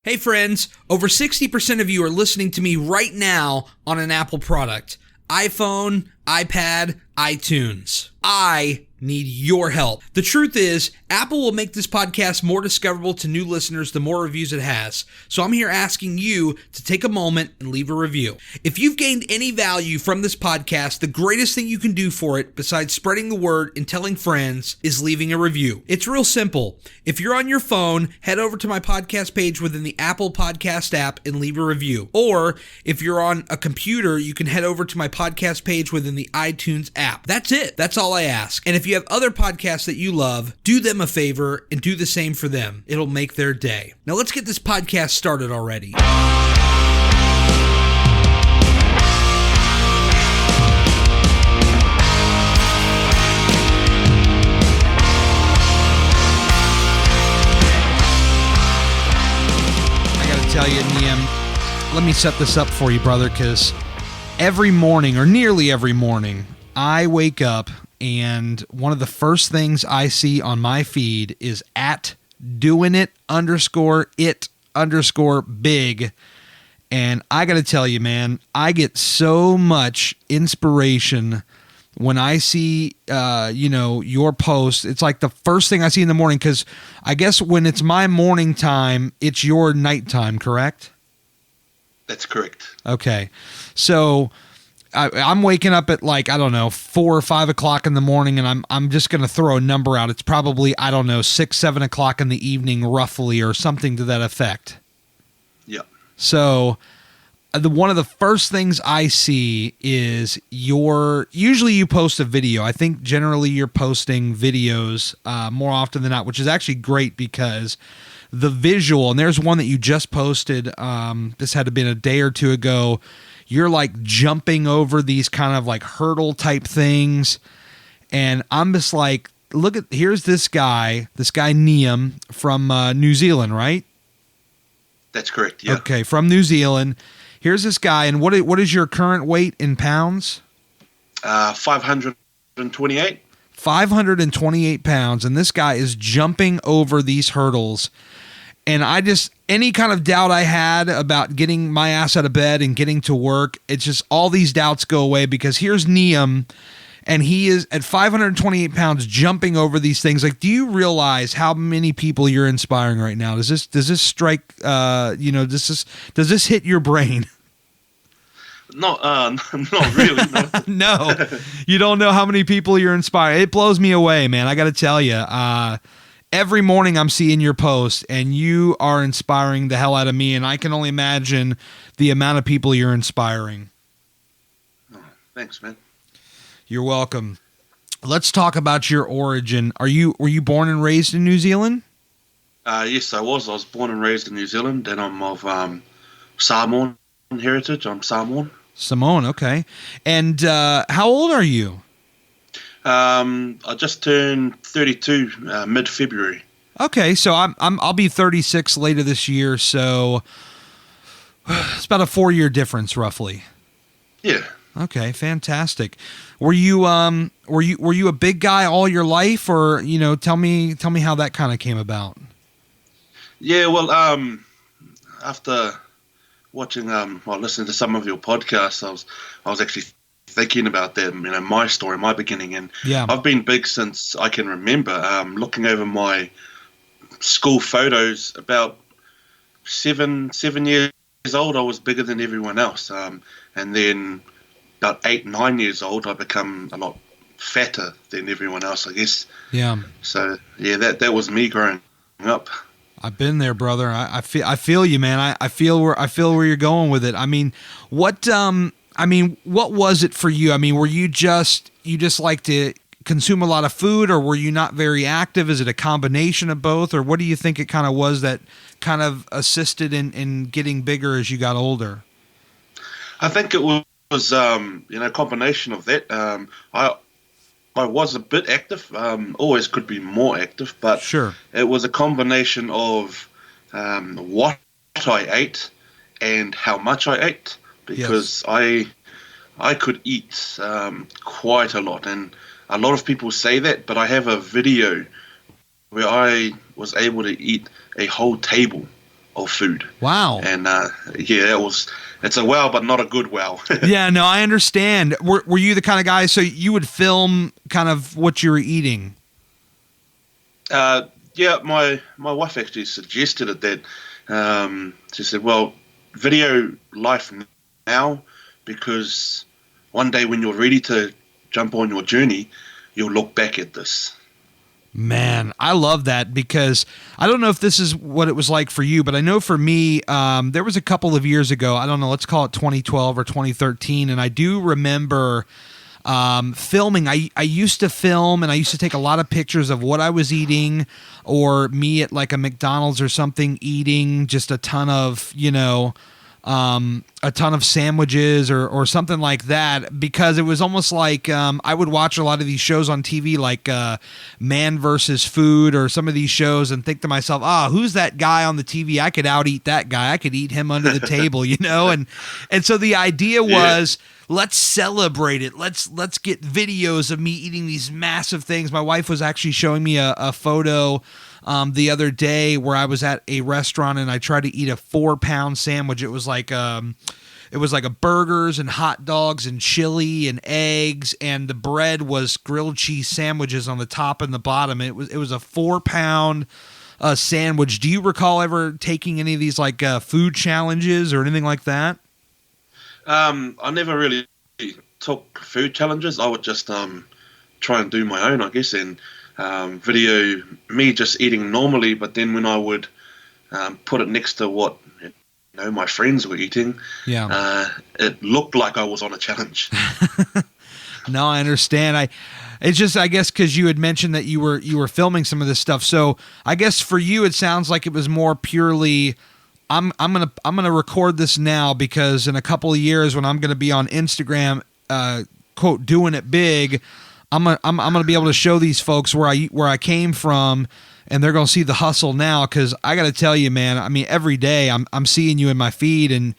Hey friends, over 60% of you are listening to me right now on an Apple product. iPhone, iPad, iTunes. I need your help. The truth is, Apple will make this podcast more discoverable to new listeners the more reviews it has. So I'm here asking you to take a moment and leave a review. If you've gained any value from this podcast, the greatest thing you can do for it, besides spreading the word and telling friends, is leaving a review. It's real simple. If you're on your phone, head over to my podcast page within the Apple Podcast app and leave a review. Or if you're on a computer, you can head over to my podcast page within the iTunes app. That's it. That's all I ask. And if you have other podcasts that you love, do them a favor and do the same for them. It'll make their day. Now let's get this podcast started already. I gotta tell you, Neum, let me set this up for you, brother, because every morning, or nearly every morning, I wake up and one of the first things I see on my feed is @doingit_it_big. And I got to tell you, man, I get so much inspiration when I see, your post. It's like the first thing I see in the morning, because I guess when it's my morning time, it's your nighttime, correct? That's correct. Okay. So I'm waking up at 4 or 5 o'clock in the morning, and I'm just going to throw a number out. It's probably, 6, 7 o'clock in the evening roughly, or something to that effect. Yeah. So one of the first things I see is usually you post a video. I think generally you're posting videos more often than not, which is actually great because the visual, and there's one that you just posted, this had to been a day or two ago. You're like jumping over these kind of like hurdle type things. And I'm just like, here's this guy Neum from New Zealand, right? That's correct, yeah. Okay, from New Zealand. Here's this guy, and what is your current weight in pounds? 528. 528 pounds, and this guy is jumping over these hurdles. And any kind of doubt I had about getting my ass out of bed and getting to work, it's just all these doubts go away, because here's Neum, and he is at 528 pounds jumping over these things. Like, do you realize how many people you're inspiring right now? Does this strike, does this hit your brain? Not really. No. No, you don't know how many people you're inspiring. It blows me away, man. I got to tell you, every morning I'm seeing your post, and you are inspiring the hell out of me, and I can only imagine the amount of people you're inspiring. Oh, thanks, man. You're welcome. Let's talk about your origin. Were you born and raised in New Zealand? Yes, I was. I was born and raised in New Zealand, and I'm of Samoan heritage. I'm Samoan. Samoan, okay. And how old are you? I just turned 32 mid-February. Okay, so I'll be 36 later this year, so it's about a 4-year difference roughly. Yeah. Okay, fantastic. Were you a big guy all your life, or tell me how that kind of came about? Yeah, well, after watching listening to some of your podcasts, I was actually thinking about that, my story, my beginning, and yeah. I've been big since I can remember. Looking over my school photos, about seven years old, I was bigger than everyone else, and then about 8, 9 years old, I become a lot fatter than everyone else, I guess. Yeah. So yeah, that was me growing up. I've been there, brother. I feel you, man. I feel where you're going with it. I mean, what was it for you? I mean, were you just like to consume a lot of food, or were you not very active? Is it a combination of both, or what do you think it kind of was that kind of assisted in getting bigger as you got older? I think it was a combination of that. I was a bit active, always could be more active, but sure, it was a combination of what I ate and how much I ate, because yes. I could eat quite a lot, and a lot of people say that, but I have a video where I was able to eat a whole table of food. Wow. And yeah, it's a wow, but not a good wow. Yeah, no, I understand. Were you the kind of guy, so you would film kind of what you were eating? Yeah, my wife actually suggested it, that she said, well, video life now, because one day when you're ready to jump on your journey, you'll look back at this. Man, I love that, because I don't know if this is what it was like for you, but I know for me, there was a couple of years ago, I don't know, let's call it 2012 or 2013, and I do remember filming. I used to film, and I used to take a lot of pictures of what I was eating, or me at like a McDonald's or something eating just a ton of, a ton of sandwiches or something like that, because it was almost like I would watch a lot of these shows on TV, like Man versus Food or some of these shows, and think to myself, who's that guy on the TV? I could out eat that guy. I could eat him under the table, and so the idea was, let's celebrate it. Let's get videos of me eating these massive things. My wife was actually showing me a photo the other day where I was at a restaurant and I tried to eat a 4-pound sandwich. It was like a burgers and hot dogs and chili and eggs, and the bread was grilled cheese sandwiches on the top and the bottom. It was a 4-pound sandwich. Do you recall ever taking any of these like food challenges or anything like that? I never really took food challenges. I would just try and do my own, I guess, and video me just eating normally. But then when I would put it next to what my friends were eating, it looked like I was on a challenge. No, I understand. It's just, I guess, because you had mentioned that you were filming some of this stuff. So I guess for you, it sounds like it was more purely, I'm gonna record this now, because in a couple of years when I'm gonna be on Instagram, quote, doing it big, I'm gonna be able to show these folks where I came from, and they're gonna see the hustle now. Because I got to tell you, man, I mean, every day I'm seeing you in my feed, and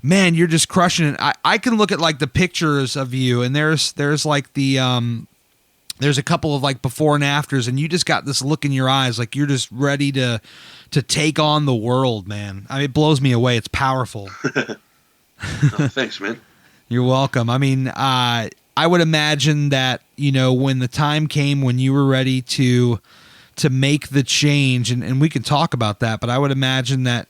man, you're just crushing it. I can look at like the pictures of you, and there's like there's a couple of like before and afters, and you just got this look in your eyes, like you're just ready to take on the world, man. I mean, it blows me away. It's powerful. Oh, thanks, man. You're welcome. I mean, I would imagine that, when the time came when you were ready to make the change, and we can talk about that, but I would imagine that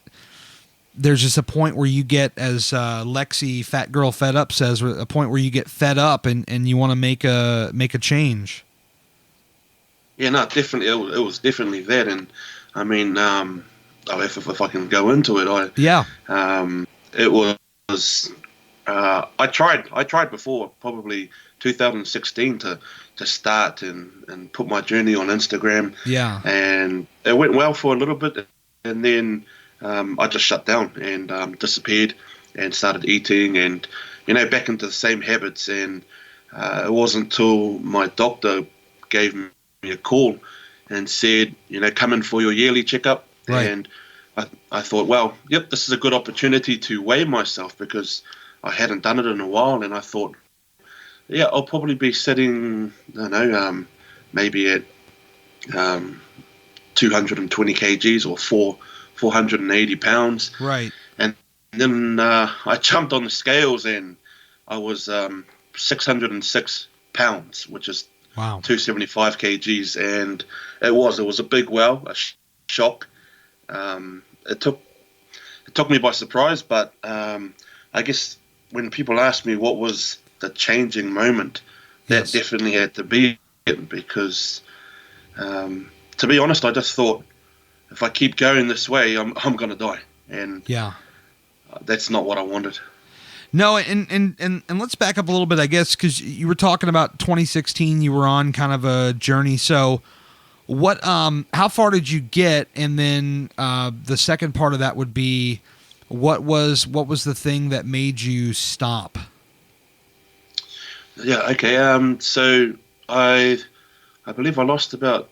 there's just a point where you get, as Lexi Fat Girl Fed Up says, a point where you get fed up and you want to make a change. Yeah, no, definitely. It was definitely that. And I mean, if I can go into it, it was, I tried before, probably 2016, to start and put my journey on Instagram. Yeah. And it went well for a little bit, and then I just shut down and disappeared and started eating and, back into the same habits. And it wasn't until my doctor gave me a call and said, come in for your yearly checkup. Right. And I thought, well, yep, this is a good opportunity to weigh myself, because I hadn't done it in a while. And I thought, yeah, I'll probably be sitting, I don't know, maybe at 220 kgs or 480 pounds. Right. And then I jumped on the scales, and I was 606 pounds, which is wow, 275 kgs. And it was a big wow, a shock. It took me by surprise, but I guess when people ask me what was the changing moment, that definitely had to be it, because to be honest, I just thought, if I keep going this way, I'm going to die. And that's not what I wanted. No, and let's back up a little bit, I guess, because you were talking about 2016. You were on kind of a journey. So, how far did you get? And then the second part of that would be, what was the thing that made you stop? Yeah. Okay. So I believe I lost about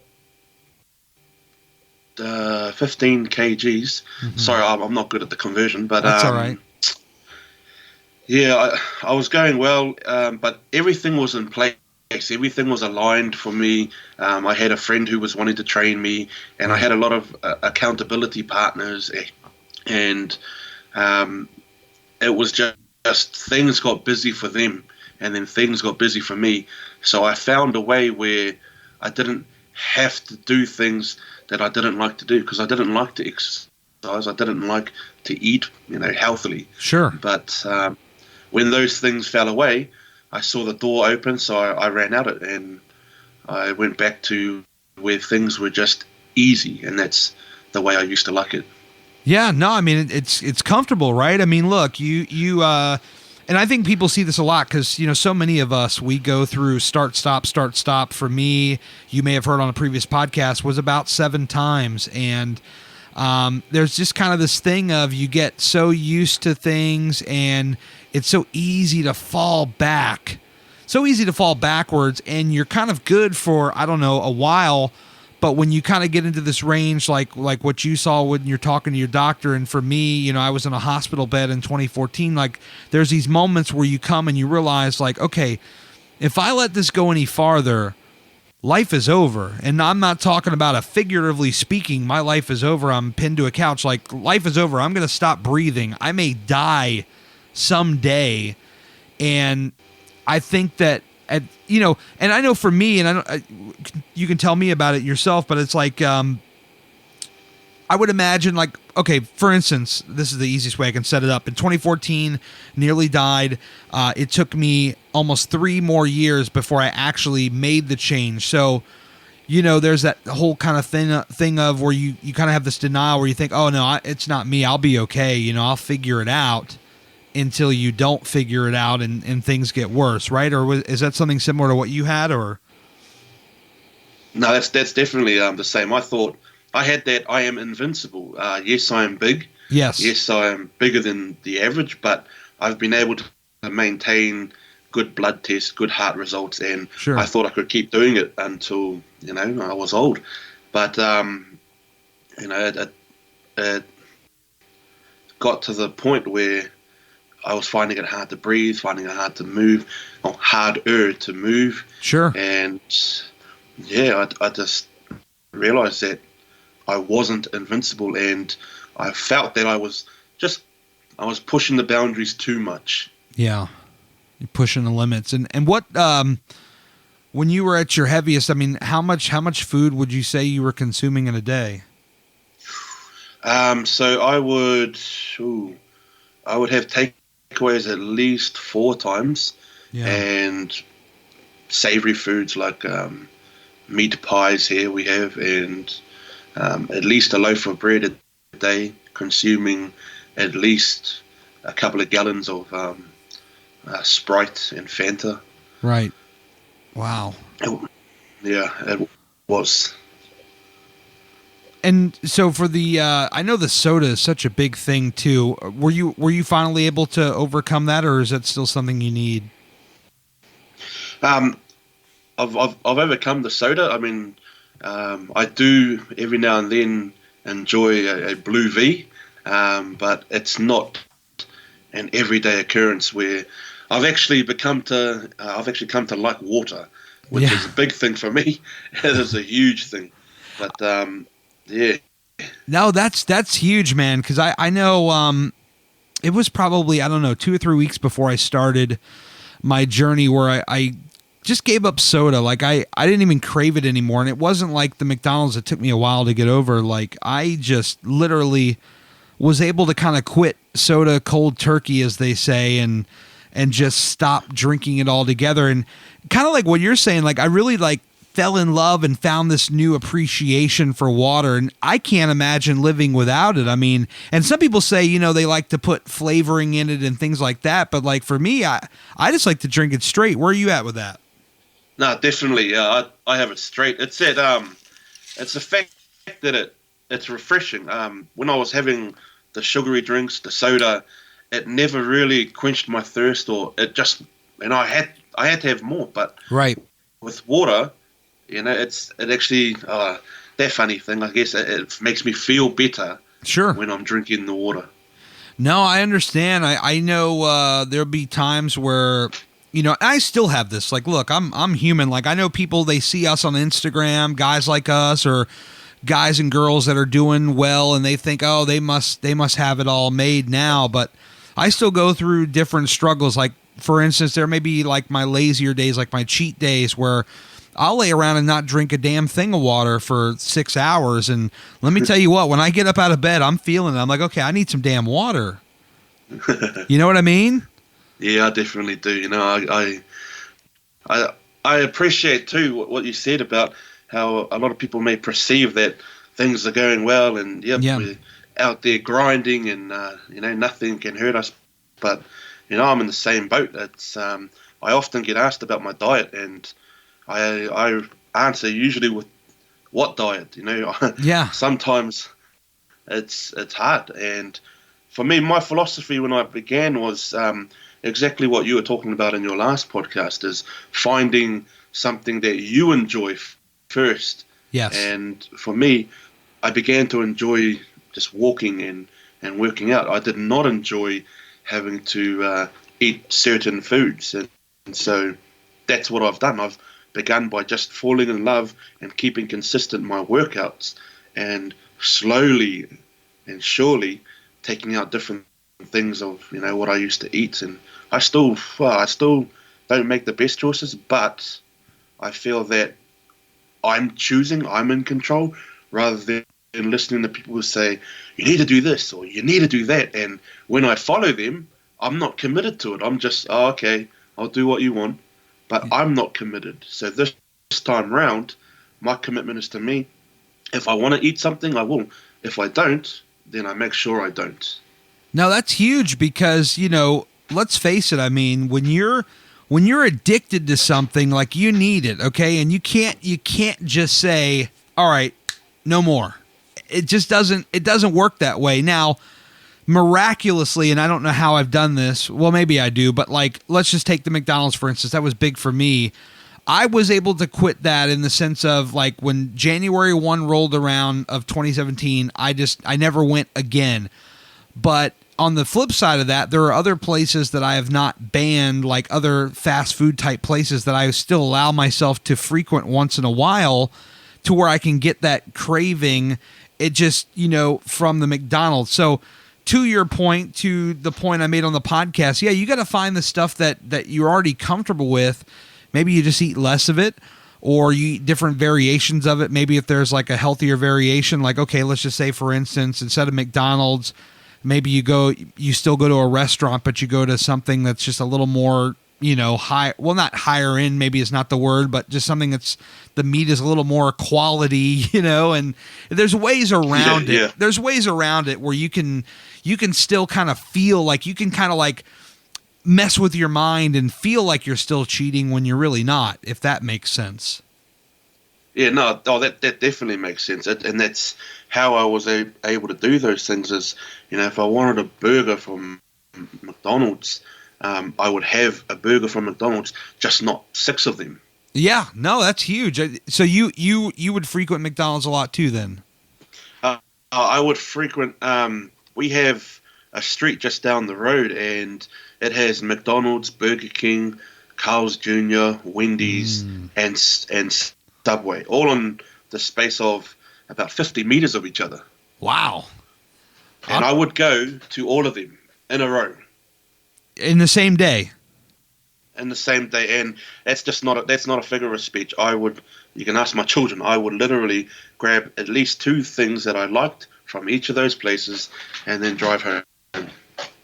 15 kgs. Mm-hmm. Sorry, I'm not good at the conversion, but that's all right. Yeah, I was going well, but everything was in place. Everything was aligned for me. I had a friend who was wanting to train me, and I had a lot of accountability partners, and it was just things got busy for them, and then things got busy for me. So I found a way where I didn't have to do things that I didn't like to do, because I didn't like to exercise. I didn't like to eat, healthily. Sure. But when those things fell away, I saw the door open, so I ran at it, and I went back to where things were just easy, and that's the way I used to like it. Yeah, no, I mean it's comfortable, right? I mean, look, you and I think people see this a lot because so many of us, we go through start stop. For me, you may have heard on a previous podcast, was about 7 times, and there's just kind of this thing of you get so used to things, and it's so easy to fall back, so easy to fall backwards, and you're kind of good for a while. But when you kind of get into this range, like what you saw when you're talking to your doctor, and for me, I was in a hospital bed in 2014, like there's these moments where you come and you realize, like, okay, if I let this go any farther, life is over. And I'm not talking about a figuratively speaking, my life is over, I'm pinned to a couch, like life is over, I'm going to stop breathing, I may die someday. And I think that, and I know for me, and you can tell me about it yourself, but it's like, I would imagine, like, okay, for instance, this is the easiest way I can set it up. In 2014, nearly died. It took me almost 3 more years before I actually made the change. So, there's that whole kind of thing of where you kind of have this denial where you think, oh no, it's not me, I'll be okay. I'll figure it out, until you don't figure it out and things get worse, right? Or is that something similar to what you had, or? No, that's definitely the same. I thought I had that I am invincible. Yes, I am big. Yes. Yes, I am bigger than the average, but I've been able to maintain good blood tests, good heart results, and sure. I thought I could keep doing it until, I was old. But, it got to the point where I was finding it hard to breathe, finding it hard to move, or harder to move. Sure. And yeah, I just realized that I wasn't invincible, and I felt that I was pushing the boundaries too much. Yeah. You're pushing the limits. And what, when you were at your heaviest, I mean, how much food would you say you were consuming in a day? So I would have takeaways at least 4 times, and savory foods like meat pies here we have, and at least a loaf of bread a day, consuming at least a couple of gallons of Sprite and Fanta. Right. Wow. It was. And so for the, I know the soda is such a big thing too. Were you finally able to overcome that, or is that still something you need? I've overcome the soda. I mean, I do every now and then enjoy a Blue V, but it's not an everyday occurrence. Where I've actually come to like water, which is a big thing for me. It is a huge thing, but yeah. No, that's huge, man. Because I know it was probably, I don't know, 2 or 3 weeks before I started my journey where I just gave up soda. Like I didn't even crave it anymore, and it wasn't like the McDonald's. It took me a while to get over. Like I just literally was able to kind of quit soda cold turkey, as they say, and just stop drinking it altogether. And kind of like what you're saying, like I really fell in love and found this new appreciation for water, and I can't imagine living without it. I mean, and some people say, they like to put flavoring in it and things like that, but like for me, I just like to drink it straight. Where are you at with that? No, definitely. I have it straight. It's that it's the fact that it's refreshing. When I was having the sugary drinks, the soda, it never really quenched my thirst, or it just, I had to have more. But right with water, it actually that funny thing. I guess it makes me feel better. Sure. When I'm drinking the water. No, I understand. I know there'll be times where, I still have this. Like, look, I'm human. Like, I know people, they see us on Instagram, guys like us, or guys and girls that are doing well and they think, oh, they must have it all made now. But I still go through different struggles. Like, for instance, there may be like my lazier days, like my cheat days, where I'll lay around and not drink a damn thing of water for 6 hours. And let me tell you what, when I get up out of bed, I'm feeling it. I'm like, okay, I need some damn water. You know what I mean? Yeah, I definitely do. You know, I appreciate too what you said about how a lot of people may perceive that things are going well and we're out there grinding and you know, nothing can hurt us. But you know, I'm in the same boat. It's I often get asked about my diet, and I answer usually with what diet. You know, sometimes it's hard. And for me, my philosophy when I began was exactly what you were talking about in your last podcast, is finding something that you enjoy first. Yes. And for me, I began to enjoy just walking and working out. I did not enjoy having to eat certain foods. And so that's what I've done. I've begun by just falling in love and keeping consistent my workouts, and slowly and surely taking out different things of, you know, what I used to eat. And I still don't make the best choices, but I feel that I'm in control, rather than listening to people who say, you need to do this or you need to do that. And when I follow them, I'm not committed to it. I'm just, oh, okay, I'll do what you want, but I'm not committed. So this time round, my commitment is to me. If I want to eat something, I will. If I don't, then I make sure I don't. Now that's huge, because, you know, let's face it. I mean, when you're addicted to something, like, you need it, okay? And you can't just say, all right, no more. It doesn't work that way. Now, miraculously, and I don't know how I've done this. Well, maybe I do, but like, let's just take the McDonald's, for instance. That was big for me. I was able to quit that in the sense of, like, when January 1 rolled around of 2017, I never went again. But on the flip side of that, there are other places that I have not banned, like other fast food type places that I still allow myself to frequent once in a while, to where I can get that craving. It just, you know, from the McDonald's. So to your point, to the point I made on the podcast, yeah, you got to find the stuff that you're already comfortable with. Maybe you just eat less of it, or you eat different variations of it. Maybe if there's like a healthier variation, like, okay, let's just say, for instance, instead of McDonald's, maybe you still go to a restaurant, but you go to something that's just a little more, you know, high. Well, not higher end, maybe is not the word, but just something that's, the meat is a little more quality, you know. And there's ways around it. Yeah. There's ways around it where you can still kind of feel like you can kind of like mess with your mind and feel like you're still cheating when you're really not, if that makes sense. Yeah, no, that definitely makes sense. And that's how I was able to do those things is, you know, if I wanted a burger from McDonald's, I would have a burger from McDonald's, just not 6 of them. Yeah, no, that's huge. So you would frequent McDonald's a lot too then? I would frequent, we have a street just down the road, and it has McDonald's, Burger King, Carl's Jr., Wendy's, and Subway, all in the space of about 50 meters of each other. Wow. And I would go to all of them in a row. In the same day? In the same day. And that's not a figure of speech. You can ask my children, I would literally grab at least 2 things that I liked from each of those places and then drive home.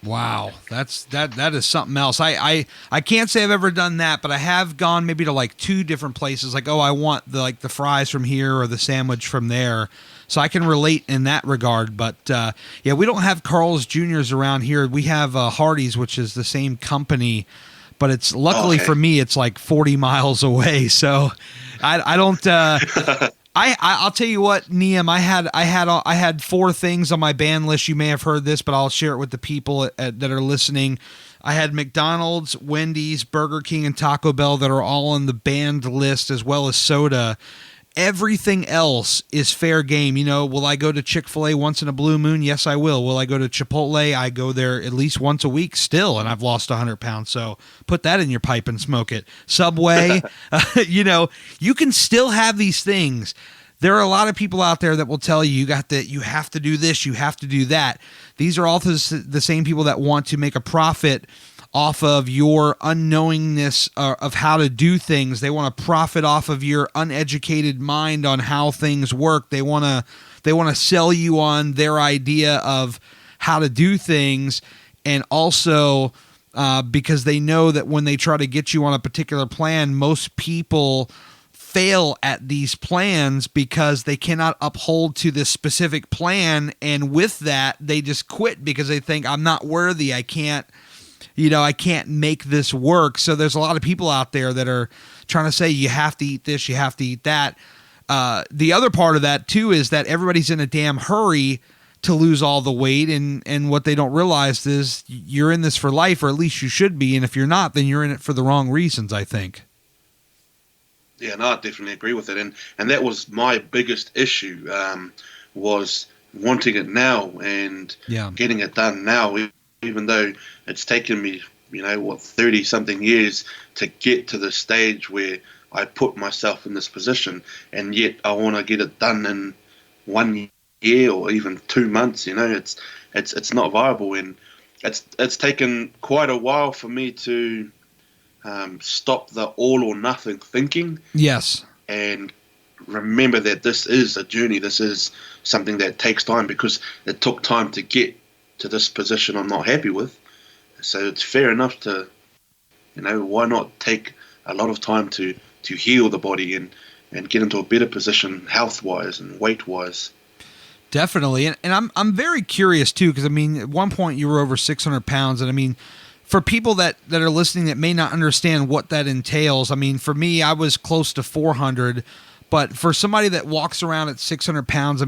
Wow, that is something else. I can't say I've ever done that, but I have gone maybe to like 2 different places. Like, oh, I want the fries from here or the sandwich from there. So I can relate in that regard. But yeah, we don't have Carl's Jr.'s around here. We have Hardee's, which is the same company, but it's luckily for me, it's like 40 miles away. So I don't. I'll tell you what, Neum, I had 4 things on my ban list. You may have heard this, but I'll share it with the people that are listening. I had McDonald's, Wendy's, Burger King, and Taco Bell that are all on the banned list, as well as soda. Everything else is fair game. You know, will I go to Chick-fil-A once in a blue moon? Yes, I will. Will I go to Chipotle? I go there at least once a week still, and I've lost 100 pounds. So put that in your pipe and smoke it. Subway, you know, you can still have these things. there are a lot of people out there that will tell you, you have to do this, you have to do that. These are all the same people that want to make a profit off of your unknowingness of how to do things. They want to profit off of your uneducated mind on how things work. They want to sell you on their idea of how to do things, and also because they know that when they try to get you on a particular plan, most people fail at these plans because they cannot uphold to this specific plan, and with that they just quit because they think, I'm not worthy, I can't make this work. So there's a lot of people out there that are trying to say you have to eat this, you have to eat that. The other part of that too is that everybody's in a damn hurry to lose all the weight, and what they don't realize is you're in this for life, or at least you should be, and if you're not, then you're in it for the wrong reasons, I think. Yeah, no, I definitely agree with it, and that was my biggest issue, was wanting it now and getting it done now, even though it's taken me 30 something years to get to the stage where I put myself in this position, and yet I want to get it done in 1 year or even 2 months. It's not viable, and it's taken quite a while for me to stop the all or nothing thinking. Yes. And remember that this is a journey. This is something that takes time, because it took time to get to this position I'm not happy with. So it's fair enough to, why not take a lot of time to heal the body and get into a better position health-wise and weight-wise. Definitely. And I'm very curious too, because at one point you were over 600 pounds, and for people that are listening that may not understand what that entails, for me, I was close to 400, but for somebody that walks around at 600 pounds,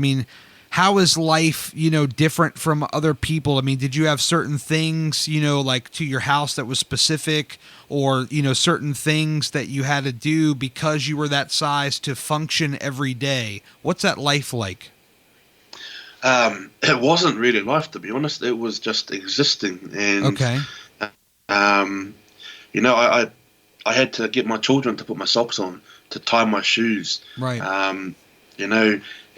how is life, different from other people? Did you have certain things, like to your house that was specific, or, certain things that you had to do because you were that size to function every day? What's that life like? It wasn't really life, to be honest. It was just existing. And, okay. I had to get my children to put my socks on, to tie my shoes. Right.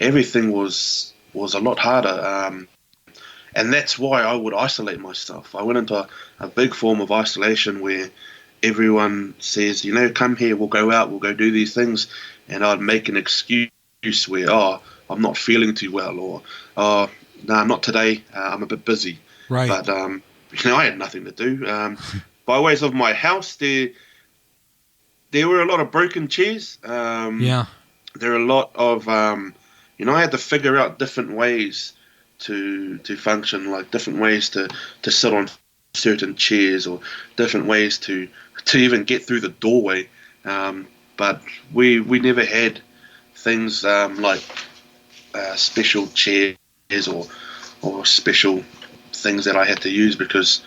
Everything was a lot harder. And that's why I would isolate myself. I went into a big form of isolation where everyone says, come here, we'll go out, we'll go do these things. And I'd make an excuse where, I'm not feeling too well, or, no, not today, I'm a bit busy. Right. But, I had nothing to do. By ways of my house, there were a lot of broken chairs. Yeah. There are a lot of, I had to figure out different ways to function, like different ways to sit on certain chairs, or different ways to even get through the doorway. But we never had things like special chairs or special things that I had to use, because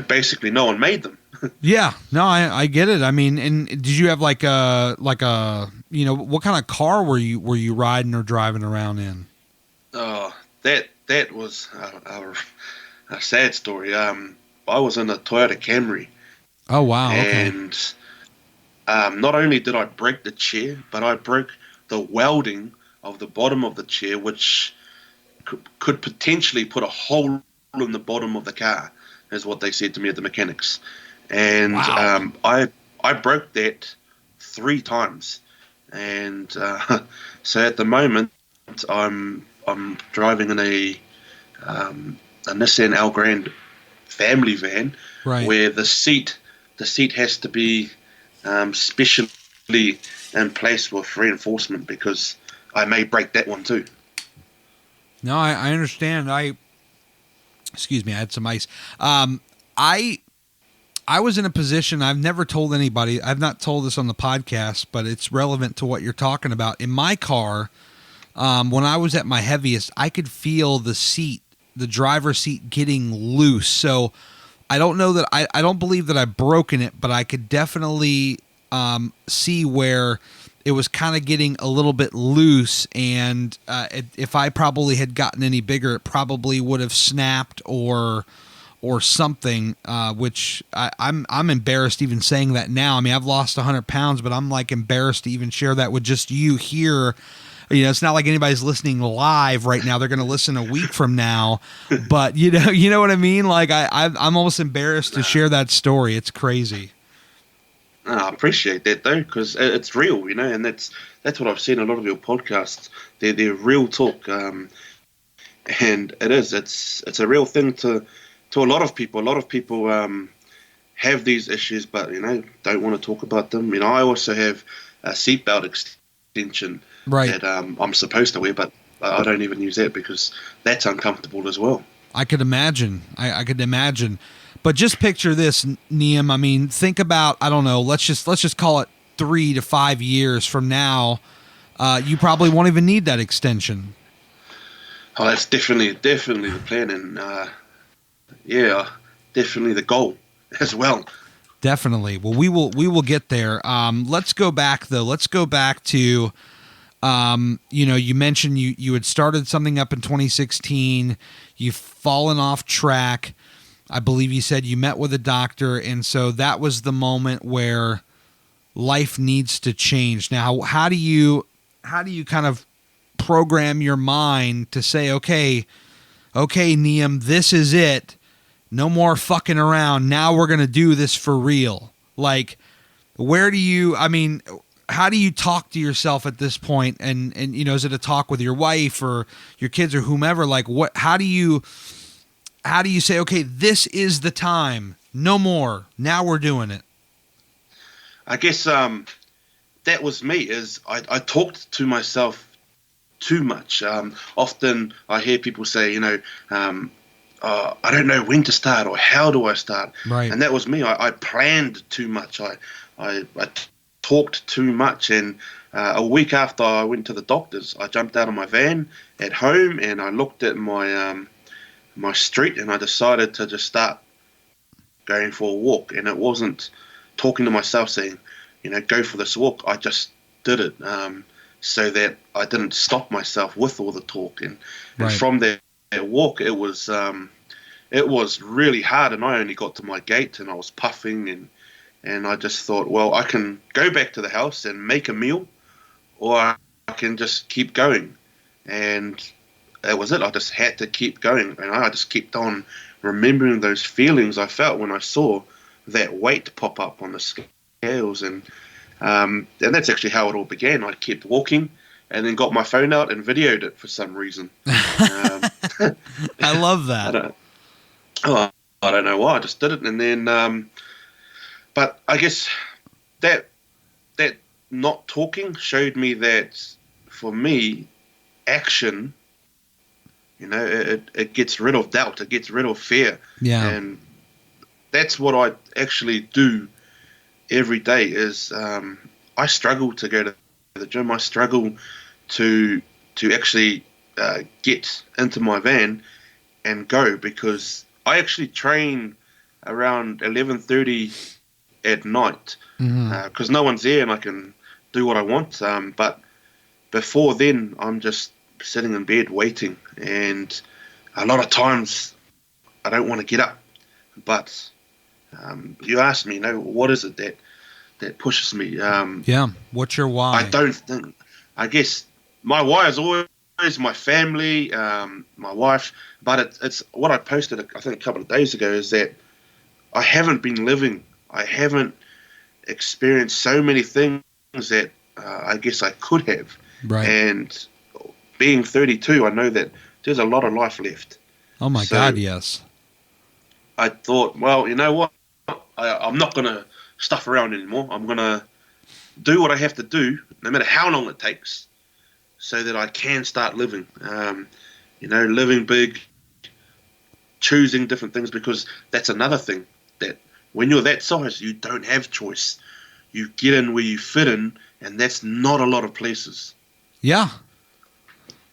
basically no one made them. Yeah, no, I get it. And did you have like a what kind of car were you riding or driving around in? That was a sad story. I was in a Toyota Camry. Oh wow! Okay. And not only did I break the chair, but I broke the welding of the bottom of the chair, which could potentially put a hole in the bottom of the car, is what they said to me at the mechanics. And wow. I broke that 3 times. And so at the moment I'm driving in a Nissan Elgrand family van, right, where the seat has to be specially in place with reinforcement, because I may break that one too. No, I understand. Excuse me, I had some ice. I was in a position, I've never told anybody, I've not told this on the podcast, but it's relevant to what you're talking about. In my car, when I was at my heaviest, I could feel the driver's seat getting loose. So I don't know that, I don't believe that I've broken it, but I could definitely see where it was kind of getting a little bit loose, and if I probably had gotten any bigger, it probably would have snapped or or something, which I'm embarrassed even saying that now. I mean, I've lost 100 pounds, but I'm like embarrassed to even share that with just you here. You know, it's not like anybody's listening live right now. They're going to listen a week from now, but you know what I mean? Like I'm almost embarrassed to share that story. It's crazy. I appreciate that though, because it's real, you know, and that's what I've seen in a lot of your podcasts. They're real talk, and it is. It's a real thing to a lot of people. A lot of people have these issues, but you know, don't want to talk about them. You know, I also have a seatbelt extension that I'm supposed to wear, but I don't even use that because that's uncomfortable as well. I could imagine. I could imagine. But just picture this, Neum. I mean, think about, I don't know, let's just call it 3 to 5 years from now. You probably won't even need that extension. Oh, that's definitely the plan, and yeah, definitely the goal as well. Definitely. Well, we will get there. Let's go back though. Let's go back to, you mentioned you had started something up in 2016. You've fallen off track. I believe you said you met with a doctor, and so that was the moment where life needs to change. Now, how do you kind of program your mind to say, okay, Neum, this is it. No more fucking around. Now we're going to do this for real. Like, how do you talk to yourself at this point? And is it a talk with your wife or your kids or whomever? Like, how do you say, okay, this is the time, no more, now we're doing it? I guess that was me, is I talked to myself too much. Often I hear people say, I don't know when to start or how do I start. Right. And that was me. I planned too much. I talked too much. And a week after I went to the doctors, I jumped out of my van at home and I looked at my street and I decided to just start going for a walk. And it wasn't talking to myself saying, go for this walk. I just did it so that I didn't stop myself with all the talk. And from that walk, it was really hard, and I only got to my gate and I was puffing and I just thought, well, I can go back to the house and make a meal, or I can just keep going. And that was it. I just had to keep going, and I just kept on remembering those feelings I felt when I saw that weight pop up on the scales, and that's actually how it all began. I kept walking, and then got my phone out and videoed it for some reason. I love that. I don't know why. I just did it, and then, but I guess that not talking showed me that for me, action, it gets rid of doubt, it gets rid of fear. Yeah. And that's what I actually do every day is I struggle to go to the gym. I struggle to actually get into my van and go, because I actually train around 11:30 at night because no one's there and I can do what I want. But before then, I'm just sitting in bed waiting, and a lot of times I don't want to get up. But you asked me, what is it that pushes me? What's your why? I guess my why is always my family, my wife. But it's what I posted, I think, a couple of days ago, is that I haven't been living. I haven't experienced so many things that I guess I could have. Right. And being 32, I know that there's a lot of life left. Oh my God, yes. I thought, well, you know what? I'm not going to stuff around anymore. I'm going to do what I have to do, no matter how long it takes, so that I can start living. Living big, choosing different things, because that's another thing, that when you're that size, you don't have choice. You get in where you fit in, and that's not a lot of places. Yeah.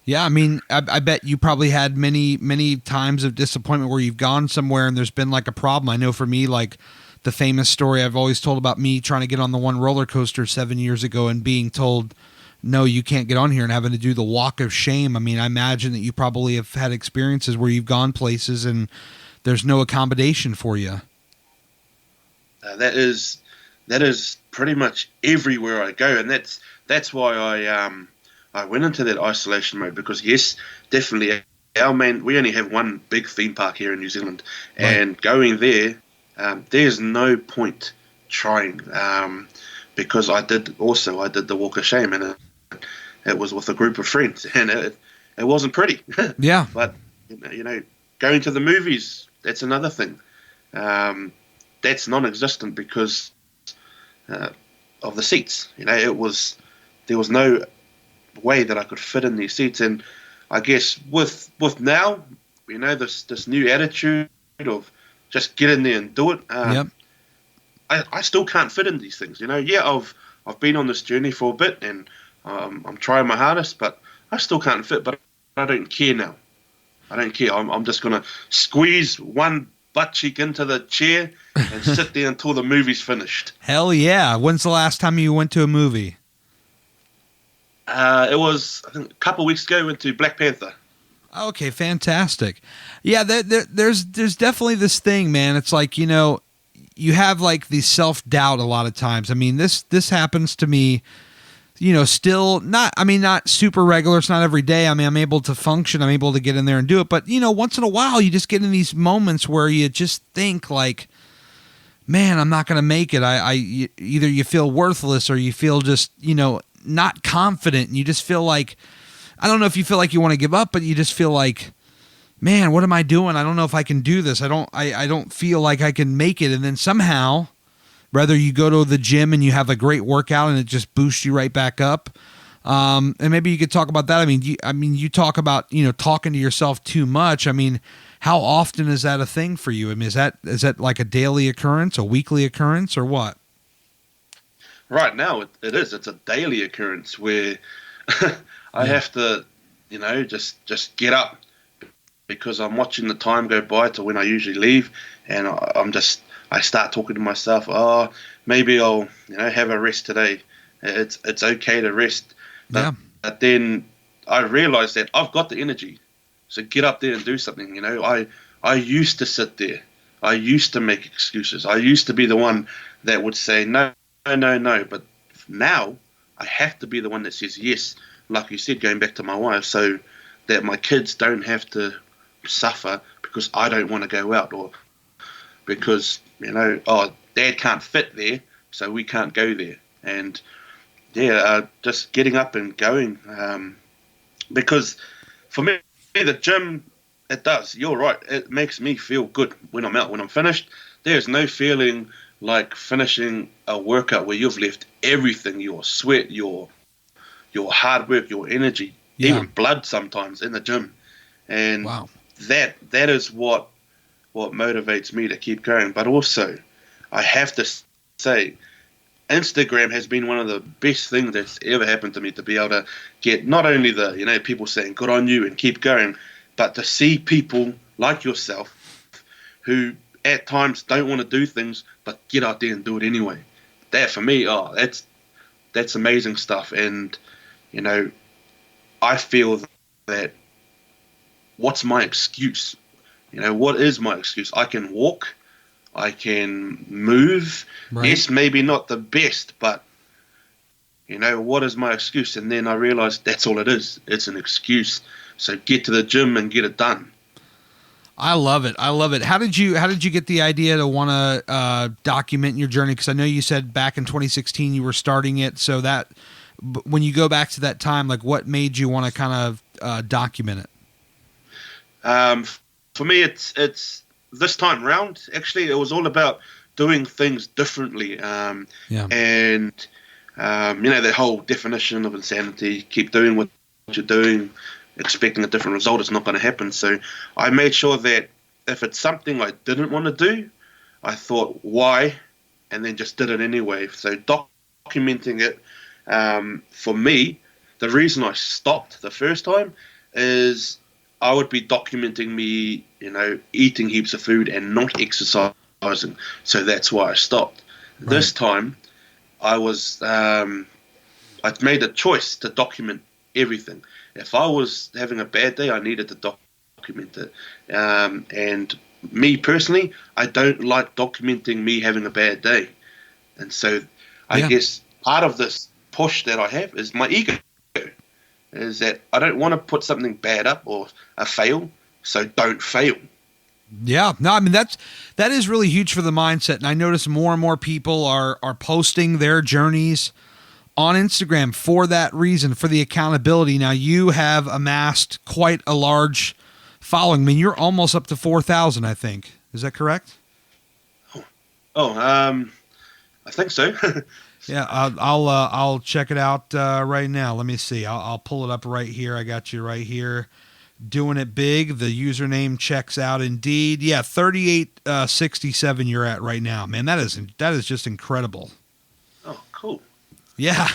Yeah, I mean, I bet you probably had many, many times of disappointment where you've gone somewhere and there's been like a problem. I know for me, like the famous story I've always told about me trying to get on the one roller coaster 7 years ago and being told, no, you can't get on here, and having to do the walk of shame. I mean, I imagine that you probably have had experiences where you've gone places and there's no accommodation for you. That is pretty much everywhere I go, and that's why I went into that isolation mode, because yes, definitely we only have one big theme park here in New Zealand, and going there, there's no point trying, because I did the walk of shame, and it was with a group of friends, and it wasn't pretty. Yeah. But going to the movies, that's another thing. That's non-existent because of the seats. There was no way that I could fit in these seats, and I guess with now, this new attitude of just get in there and do it. Yep. I still can't fit in these things. Yeah, I've been on this journey for a bit, and I'm trying my hardest, but I still can't fit. But I don't care now. I don't care. I'm just gonna squeeze one butt cheek into the chair and sit there until the movie's finished. Hell yeah! When's the last time you went to a movie? It was, I think, a couple of weeks ago. Went to Black Panther. Okay, fantastic. Yeah, there's definitely this thing, man. It's like, you have like the self-doubt a lot of times. I mean, this happens to me, still not super regular. It's not every day. I mean, I'm able to function. I'm able to get in there and do it. But, once in a while, you just get in these moments where you just think like, man, I'm not going to make it. Either you feel worthless or you feel just, not confident. And you just feel like, I don't know if you feel like you want to give up, but you just feel like, man, what am I doing? I don't know if I can do this. I don't feel like I can make it. And then somehow, whether you go to the gym and you have a great workout and it just boosts you right back up, and maybe you could talk about that. I mean, you talk about talking to yourself too much. I mean, how often is that a thing for you? I mean, is that like a daily occurrence, a weekly occurrence, or what? Right now, it is. It's a daily occurrence where I have to, just get up, because I'm watching the time go by to when I usually leave, and I start talking to myself. Oh, maybe I'll have a rest today. It's okay to rest. But then I realize that I've got the energy, so get up there and do something. I used to sit there. I used to make excuses. I used to be the one that would say no. But now I have to be the one that says yes. Like you said, going back to my wife, so that my kids don't have to suffer because I don't want to go out, or because dad can't fit there, so we can't go there. And just getting up and going, because for me, the gym, it does. You're right. It makes me feel good when I'm out. When I'm finished, there's no feeling like finishing a workout where you've left everything, your sweat, your hard work, your energy, even blood sometimes in the gym. And wow. that is what motivates me to keep going. But also, I have to say, Instagram has been one of the best things that's ever happened to me, to be able to get not only the people saying good on you and keep going, but to see people like yourself who at times don't want to do things but get out there and do it anyway. That for me, that's amazing stuff. And I feel that, what's my excuse? What is my excuse? I can walk, I can move. Right. Yes, maybe not the best, but what is my excuse? And then I realized that's all it is. It's an excuse. So get to the gym and get it done. I love it. How did you get the idea to want to document your journey? Because I know you said back in 2016 you were starting it. So that when you go back to that time, like what made you want to kind of document it? For me, it's this time round. Actually, it was all about doing things differently. And the whole definition of insanity: keep doing what you're doing, expecting a different result is not going to happen. So I made sure that if it's something I didn't want to do, I thought why, and then just did it anyway. So documenting it, for me, the reason I stopped the first time is I would be documenting me, eating heaps of food and not exercising. So that's why I stopped. Right. This time, I made a choice to document everything. If I was having a bad day, I needed to document it. And me personally, I don't like documenting me having a bad day. And so I guess part of this push that I have is my ego, is that I don't want to put something bad up or a fail, so don't fail. Yeah, no, I mean that is really huge for the mindset, and I notice more and more people are posting their journeys on Instagram for that reason, for the accountability. Now you have amassed quite a large following. I mean, you're almost up to 4,000, I think. Is that correct? I think so. Yeah, I'll check it out right now. Let me see. I'll pull it up right here. I got you right here. Doing it big. The username checks out indeed. Yeah, 3867 you're at right now. Man, that is just incredible. Oh, cool. Yeah.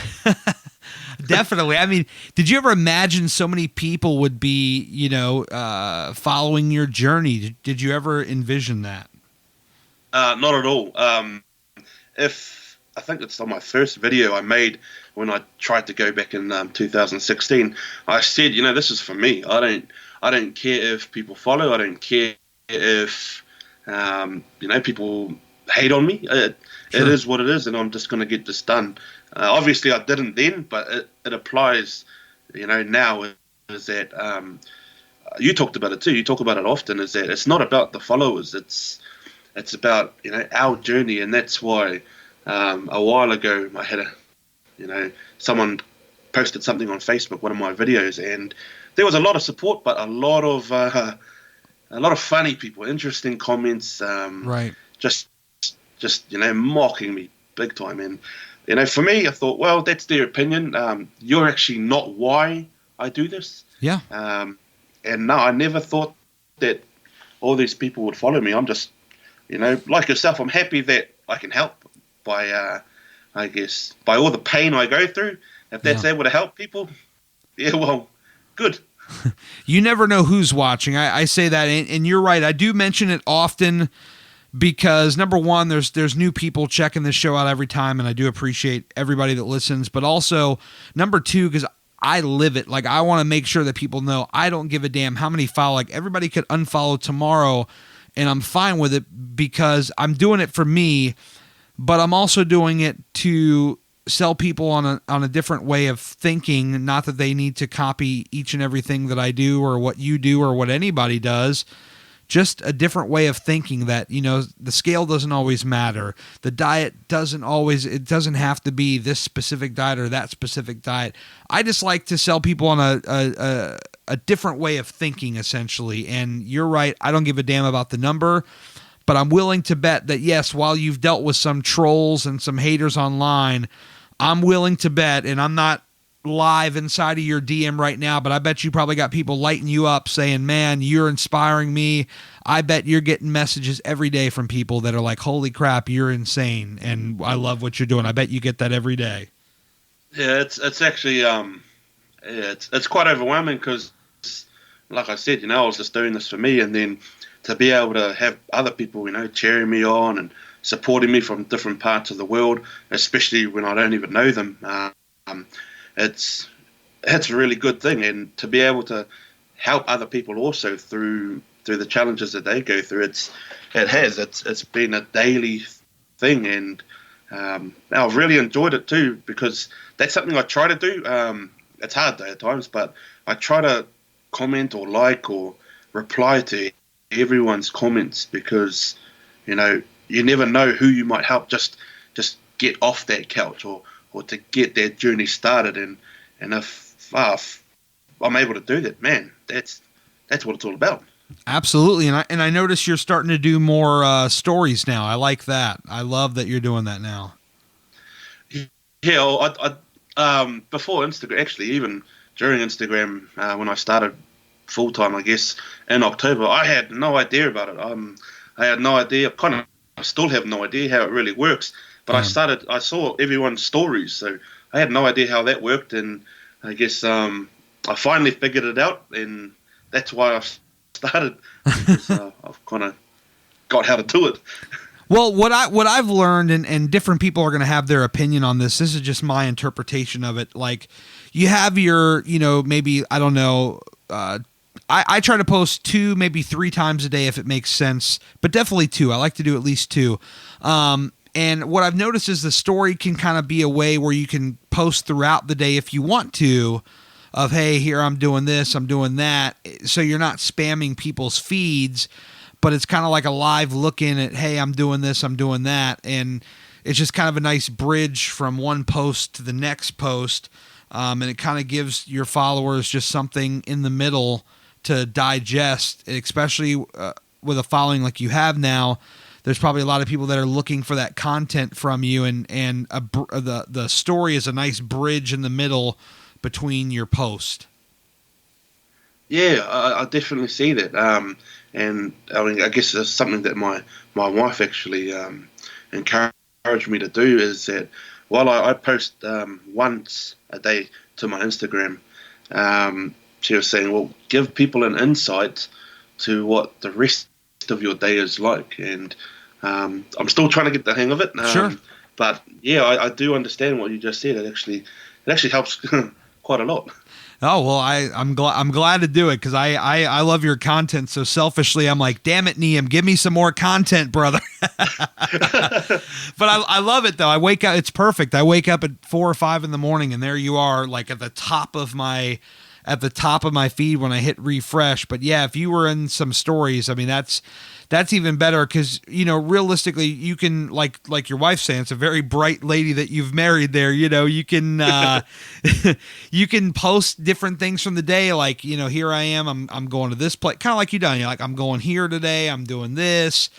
Definitely. I mean, did you ever imagine so many people would be, following your journey? Did you ever envision that? Not at all. If I think it's on my first video I made when I tried to go back in 2016, I said, this is for me. I don't care if people follow. I don't care if people hate on me. It is what it is, and I'm just going to get this done. Obviously, I didn't then, but it applies. Now is that you talked about it too. You talk about it often. Is that it's not about the followers. It's about our journey, and that's why a while ago I had someone posted something on Facebook, one of my videos, and there was a lot of support, but a lot of funny people, interesting comments, right? Just mocking me big time, and for me, I thought, well, that's their opinion. You're actually not why I do this. Yeah. And no, I never thought that all these people would follow me. I'm just like yourself, I'm happy that I can help by, I guess, by all the pain I go through. If that's able to help people, yeah, well, good. You never know who's watching. I say that, and you're right. I do mention it often because, number one, there's new people checking this show out every time, and I do appreciate everybody that listens. But also, number two, because I live it. Like, I want to make sure that people know I don't give a damn how many follow. Like, everybody could unfollow tomorrow, and I'm fine with it because I'm doing it for me, but I'm also doing it to sell people on a different way of thinking. Not that they need to copy each and everything that I do or what you do or what anybody does. Just a different way of thinking that, the scale doesn't always matter. The diet doesn't have to be this specific diet or that specific diet. I just like to sell people on a different way of thinking, essentially. And you're right. I don't give a damn about the number, but I'm willing to bet that, yes, while you've dealt with some trolls and some haters online, I'm willing to bet, and I'm not live inside of your DM right now, but I bet you probably got people lighting you up saying, man, you're inspiring me. I bet you're getting messages every day from people that are like, holy crap, you're insane, and I love what you're doing. I bet you get that every day. Yeah, it's actually it's quite overwhelming because, like I said, I was just doing this for me, and then to be able to have other people, cheering me on and supporting me from different parts of the world, especially when I don't even know them. It's a really good thing, and to be able to help other people also through the challenges that they go through, it's been a daily thing, and I've really enjoyed it too, because that's something I try to do. It's hard though at times, but I try to comment or like or reply to everyone's comments, because you never know who you might help just get off that couch or to get their journey started, and if I'm able to do that, man, that's what it's all about. Absolutely, and I notice you're starting to do more stories now. I like that. I love that you're doing that now. Yeah, I before Instagram, actually, even during Instagram, when I started full time, I guess in October, I had no idea about it. I had no idea. I still have no idea how it really works. But I saw everyone's stories, so I had no idea how that worked, and I guess I finally figured it out, and that's why I've started. Because, I've kind of got how to do it. Well, what I've learned, and different people are going to have their opinion on this. This is just my interpretation of it. Like, you have your, maybe, I don't know, I try to post 2, maybe 3 times a day if it makes sense, but definitely 2. I like to do at least 2. And what I've noticed is the story can kind of be a way where you can post throughout the day if you want to, of, hey, here I'm doing this, I'm doing that. So you're not spamming people's feeds, but it's kind of like a live look in at, hey, I'm doing this, I'm doing that. And it's just kind of a nice bridge from one post to the next post. And it kind of gives your followers just something in the middle to digest, especially with a following like you have now. There's probably a lot of people that are looking for that content from you, and the story is a nice bridge in the middle between your post. Yeah, I definitely see that. And I mean, I guess it's something that my wife actually encouraged me to do, is that while I post once a day to my Instagram, she was saying, well, give people an insight to what the rest of your day is like. And I'm still trying to get the hang of it. Sure. But yeah, I do understand what you just said. It actually helps quite a lot. Oh, well, I'm glad to do it, because I love your content. So selfishly, I'm like, damn it, Neum, give me some more content, brother. But I love it, though. I wake up, it's perfect. I wake up at 4 or 5 in the morning, and there you are, like at the top of my feed when I hit refresh. But yeah, if you were in some stories, I mean, that's even better, because, you know, realistically, you can, like your wife's saying, it's a very bright lady that you've married there. You know, you can you can post different things from the day, like, you know, here I am, I'm going to this place, kind of like you done. You're like, I'm going here today, I'm doing this.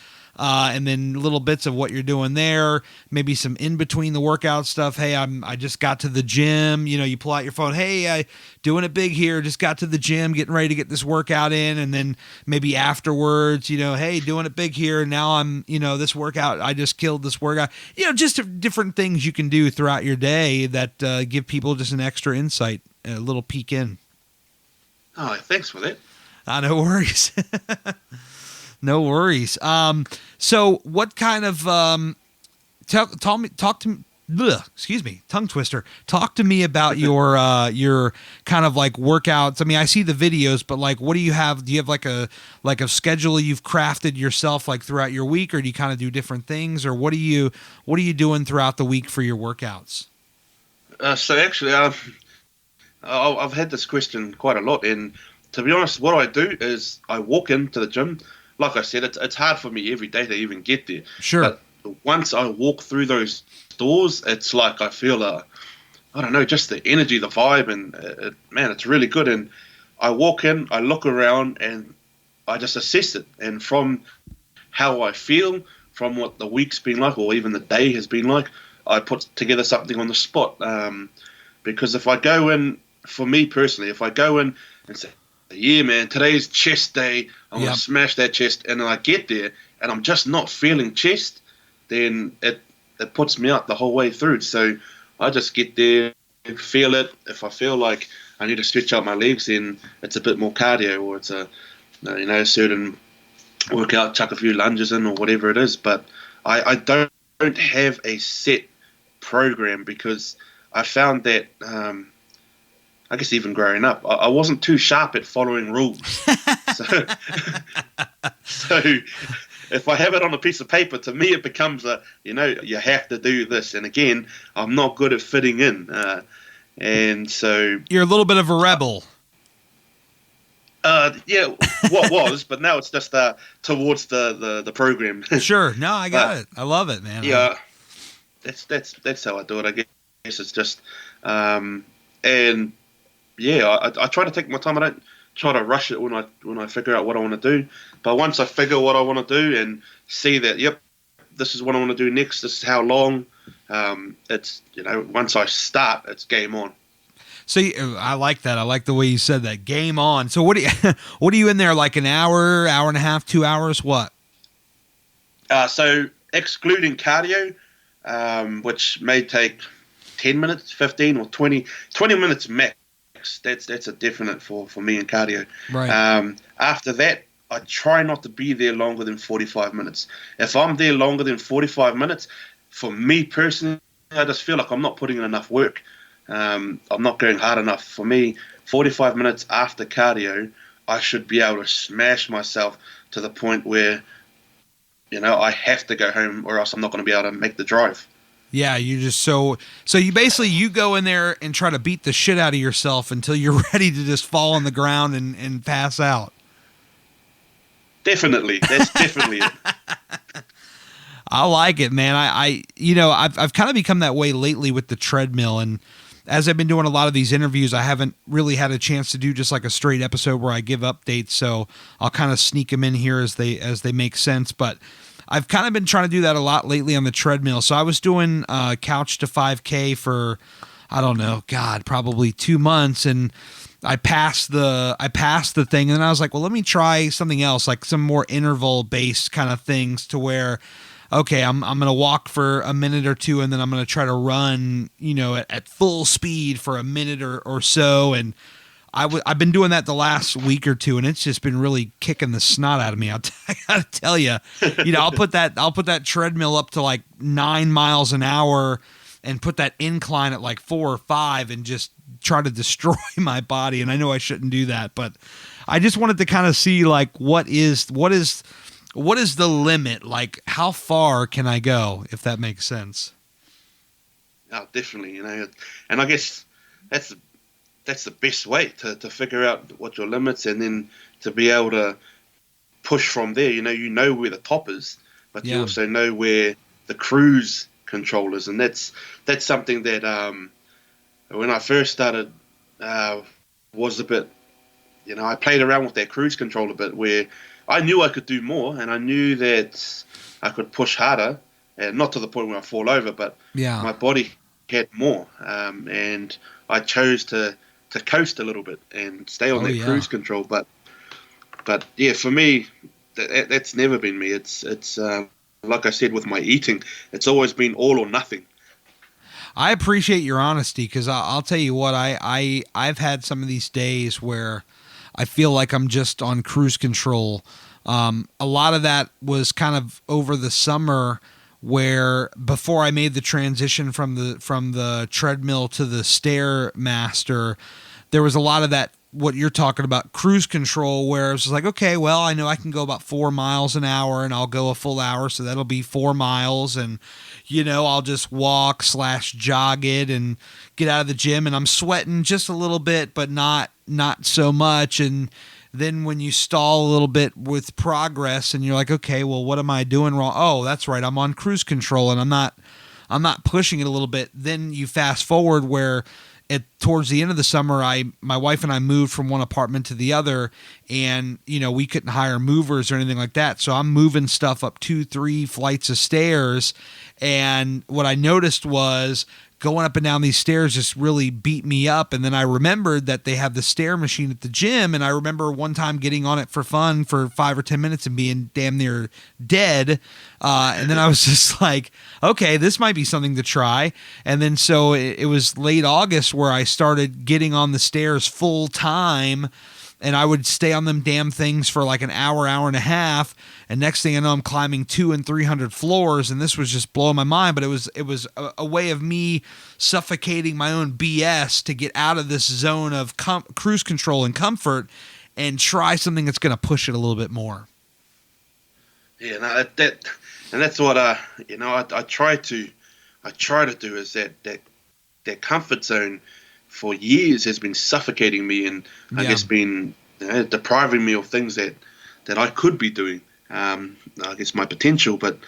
And then little bits of what you're doing there, maybe some in between the workout stuff. Hey, I just got to the gym. You know, you pull out your phone. Hey, I doing it big here. Just got to the gym, getting ready to get this workout in. And then maybe afterwards, you know, hey, doing it big here. Now I'm, you know, this workout, I just killed this workout. You know, just different things you can do throughout your day that give people just an extra insight, a little peek in. Oh, thanks for that. No worries. No worries. So what kind of talk to me, excuse me, tongue twister. Talk to me about your kind of like workouts. I mean, I see the videos, but like, what do you have? Do you have like a schedule you've crafted yourself, like throughout your week, or do you kind of do different things, or what are you doing throughout the week for your workouts? So actually, I've had this question quite a lot, and to be honest, what I do is I walk into the gym. Like I said, it's hard for me every day to even get there. Sure. But once I walk through those doors, it's like I feel I don't know, just the energy, the vibe, and man, it's really good. And I walk in, I look around, and I just assess it. And from how I feel, from what the week's been like, or even the day has been like, I put together something on the spot. Because if I go in, for me personally, if I go in and say, yeah, man, today's chest day, I'm going to smash that chest, and then I get there and I'm just not feeling chest, then it puts me out the whole way through. So I just get there, feel it. If I feel like I need to stretch out my legs, then it's a bit more cardio, or it's a certain workout, chuck a few lunges in or whatever it is. But I don't have a set program, because I found that I guess even growing up, I wasn't too sharp at following rules. So if I have it on a piece of paper, to me it becomes you have to do this. And again, I'm not good at fitting in. And so... You're a little bit of a rebel. Yeah, what was, but now it's just towards the program. Sure. No, I got it. I love it, man. Yeah, that's how I do it. I guess it's just... and... Yeah, I try to take my time. I don't try to rush it when I figure out what I want to do. But once I figure what I want to do and see that, yep, this is what I want to do next, this is how long, it's, once I start, it's game on. So I like that. I like the way you said that. Game on. So what are you in there, like an hour and a half, 2 hours? What? So excluding cardio, which may take 10 minutes, 15 or 20 minutes max. That's a definite for me in cardio. Right. After that, I try not to be there longer than 45 minutes. If I'm there longer than 45 minutes, for me personally, I just feel like I'm not putting in enough work. I'm not going hard enough. For me, 45 minutes after cardio, I should be able to smash myself to the point where, I have to go home or else I'm not going to be able to make the drive. Yeah, you just so you basically you go in there and try to beat the shit out of yourself until you're ready to just fall on the ground and pass out. Definitely. That's definitely it. I like it, man. I've kind of become that way lately with the treadmill, and as I've been doing a lot of these interviews, I haven't really had a chance to do just like a straight episode where I give updates, so I'll kind of sneak them in here as they make sense, but I've kind of been trying to do that a lot lately on the treadmill. So I was doing couch to 5K for, I don't know, God, probably 2 months, and I passed the thing, and then I was like, well, let me try something else, like some more interval based kind of things, to where, okay, I'm gonna walk for a minute or two, and then I'm gonna try to run, at full speed for a minute or so, and I've been doing that the last week or two, and it's just been really kicking the snot out of me. I gotta tell you, I'll put that treadmill up to like 9 miles an hour, and put that incline at like 4 or 5, and just try to destroy my body. And I know I shouldn't do that, but I just wanted to kind of see like what is the limit? Like, how far can I go, if that makes sense? Oh, definitely. And I guess that's the best way to figure out what your limits, and then to be able to push from there. You know where the top is, but you also know where the cruise control is, and that's something that when I first started was a bit. I played around with that cruise control a bit, where I knew I could do more, and I knew that I could push harder, and not to the point where I fall over, but my body had more, and I chose to coast a little bit and stay on cruise control. But yeah, for me, that's never been me. It's like I said with my eating, it's always been all or nothing. I appreciate your honesty, because I'll tell you what, I've had some of these days where I feel like I'm just on cruise control. A lot of that was kind of over the summer, where before I made the transition from the treadmill to the Stairmaster, there was a lot of that, what you're talking about, cruise control, where it was like, okay, well, I know I can go about 4 miles an hour, and I'll go a full hour, so that'll be 4 miles, and I'll just walk / jog it and get out of the gym, and I'm sweating just a little bit, but not so much. And then when you stall a little bit with progress, and you're like, okay, well, what am I doing wrong? Oh, that's right, I'm on cruise control, and I'm not pushing it a little bit. Then you fast forward where towards the end of the summer, my wife and I moved from one apartment to the other, and we couldn't hire movers or anything like that. So I'm moving stuff up 2-3 flights of stairs, and what I noticed was going up and down these stairs just really beat me up. And then I remembered that they have the stair machine at the gym, and I remember one time getting on it for fun for 5 or 10 minutes and being damn near dead. And then I was just like, okay, this might be something to try. And then so it was late August where I started getting on the stairs full time, and I would stay on them damn things for like an hour and a half. And next thing I know, I'm climbing 200 and 300 floors, and this was just blowing my mind. But it was a way of me suffocating my own BS to get out of this zone of cruise control and comfort, and try something that's going to push it a little bit more. Yeah, no, and that's what I try to do, is that comfort zone for years has been suffocating me, and I guess been depriving me of things that I could be doing. I guess my potential, but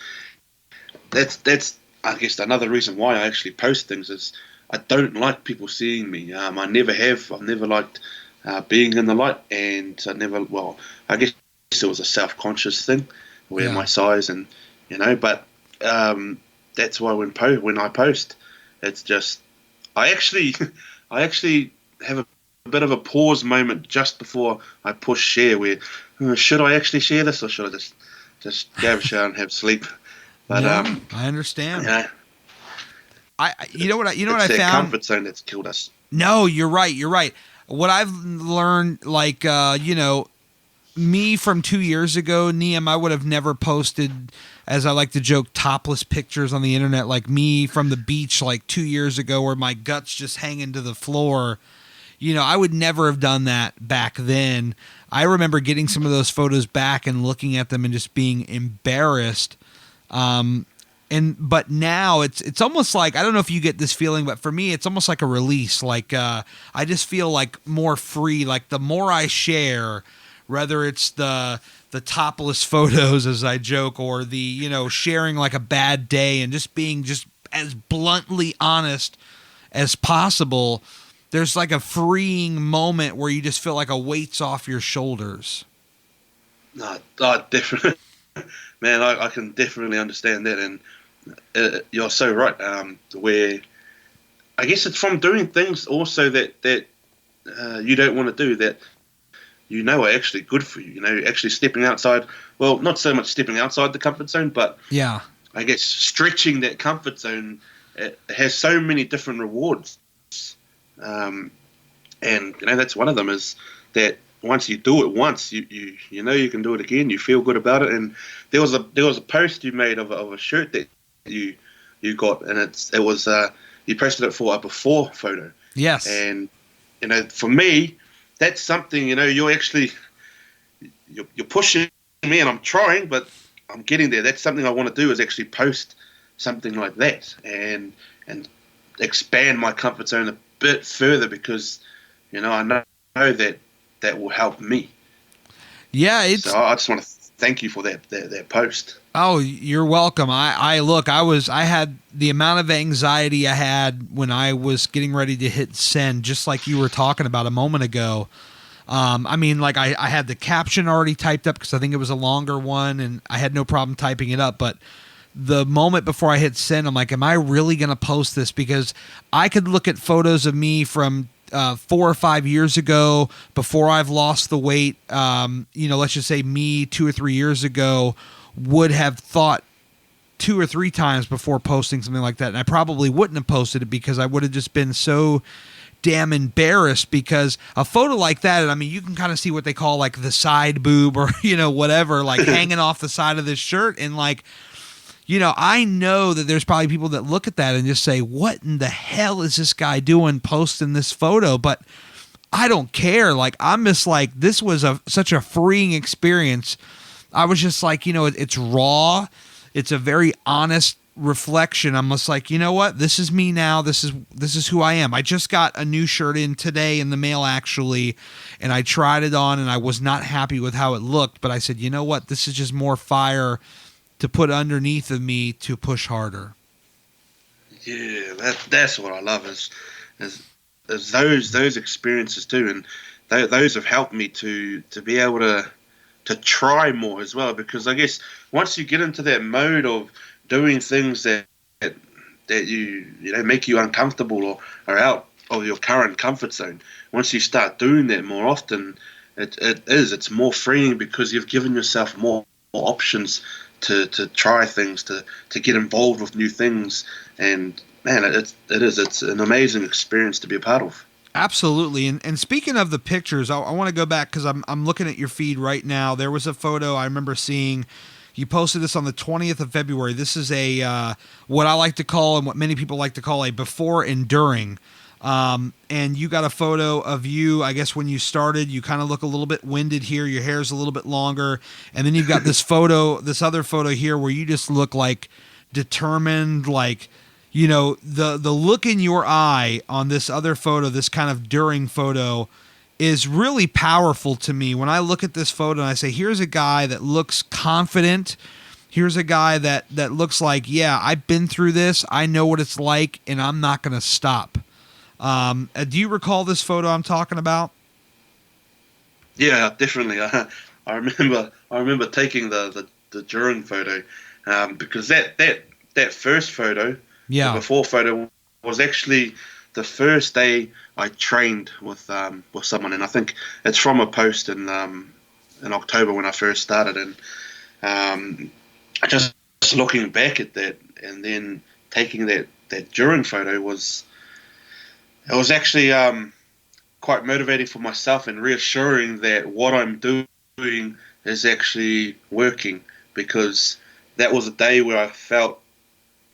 that's I guess another reason why I actually post things is I don't like people seeing me. I never have. I've never liked being in the light, and I guess it was a self-conscious thing, where my size and but that's why when I post, it's just I actually have a bit of a pause moment just before I push share, where should I actually share this, or should I just go have a shower and have sleep? But I understand. What I found? It's that comfort zone that's killed us. No, you're right. What I've learned, like me from 2 years ago, Neum, I would have never posted, as I like to joke, topless pictures on the internet, like me from the beach like 2 years ago, where my guts just hanging to the floor. I would never have done that back then. I remember getting some of those photos back and looking at them and just being embarrassed. But now it's almost like, I don't know if you get this feeling, but for me, it's almost like a release. Like, I just feel like more free. Like the more I share, whether it's the topless photos, as I joke, or the, sharing like a bad day and just being just as bluntly honest as possible, there's like a freeing moment where you just feel like a weight's off your shoulders. No, definitely, man. I can definitely understand that, and you're so right. Where I guess it's from doing things also that you don't want to do, that are actually good for you. Actually stepping outside. Well, not so much stepping outside the comfort zone, but yeah, I guess stretching that comfort zone. It has so many different rewards. And that's one of them, is that once you do it once, you you can do it again. You feel good about it. And there was a post you made of a shirt that you got, and it was you posted it for a before photo. Yes. And for me, that's something, you're actually you're pushing me, and I'm trying, but I'm getting there. That's something I want to do, is actually post something like that and expand my comfort zone a bit further, because I know that will help me. Yeah, so I just want to thank you for that post. Oh, you're welcome. I had the amount of anxiety I had when I was getting ready to hit send, just like you were talking about a moment ago. I had the caption already typed up because I think it was a longer one, and I had no problem typing it up, but the moment before I hit send, I'm like, am I really going to post this? Because I could look at photos of me from 4 or 5 years ago, before I've lost the weight. Let's just say me 2 or 3 years ago would have thought 2 or 3 times before posting something like that. And I probably wouldn't have posted it because I would have just been so damn embarrassed, because a photo like that, and you can kind of see what they call like the side boob, or, whatever, like hanging off the side of this shirt. And like, I know that there's probably people that look at that and just say, what in the hell is this guy doing posting this photo? But I don't care. Like, I'm just like, this was such a freeing experience. I was just like, it's raw. It's a very honest reflection. I'm just like, you know what? This is me now. This is who I am. I just got a new shirt in today in the mail, actually, and I tried it on, and I was not happy with how it looked. But I said, you know what? This is just more fire to put underneath of me to push harder. Yeah, that's what I love, is those experiences too, and those have helped me to be able to try more as well. Because I guess once you get into that mode of doing things that you make you uncomfortable, or are out of your current comfort zone, once you start doing that more often, it's more freeing, because you've given yourself more options to try things, to get involved with new things. And man, it's an amazing experience to be a part of. Absolutely. And speaking of the pictures, I want to go back, because I'm looking at your feed right now. There was a photo I remember seeing. You posted this on the 20th of February. This is a what I like to call, and what many people like to call, a before and during. And you got a photo of you, I guess when you started. You kind of look a little bit winded here. Your hair's a little bit longer. And then you've got this other photo here where you just look like determined, like, the look in your eye on this other photo, this kind of during photo, is really powerful to me. When I look at this photo and I say, here's a guy that looks confident. Here's a guy that looks like, yeah, I've been through this. I know what it's like, and I'm not going to stop. Do you recall this photo I'm talking about? Yeah, definitely. I remember taking the during photo, because that first photo, Yeah. the before photo, was actually the first day I trained with someone, and I think it's from a post in October when I first started. And just looking back at that, and then taking that during photo, was actually quite motivating for myself, and reassuring that what I'm doing is actually working, because that was a day where I felt,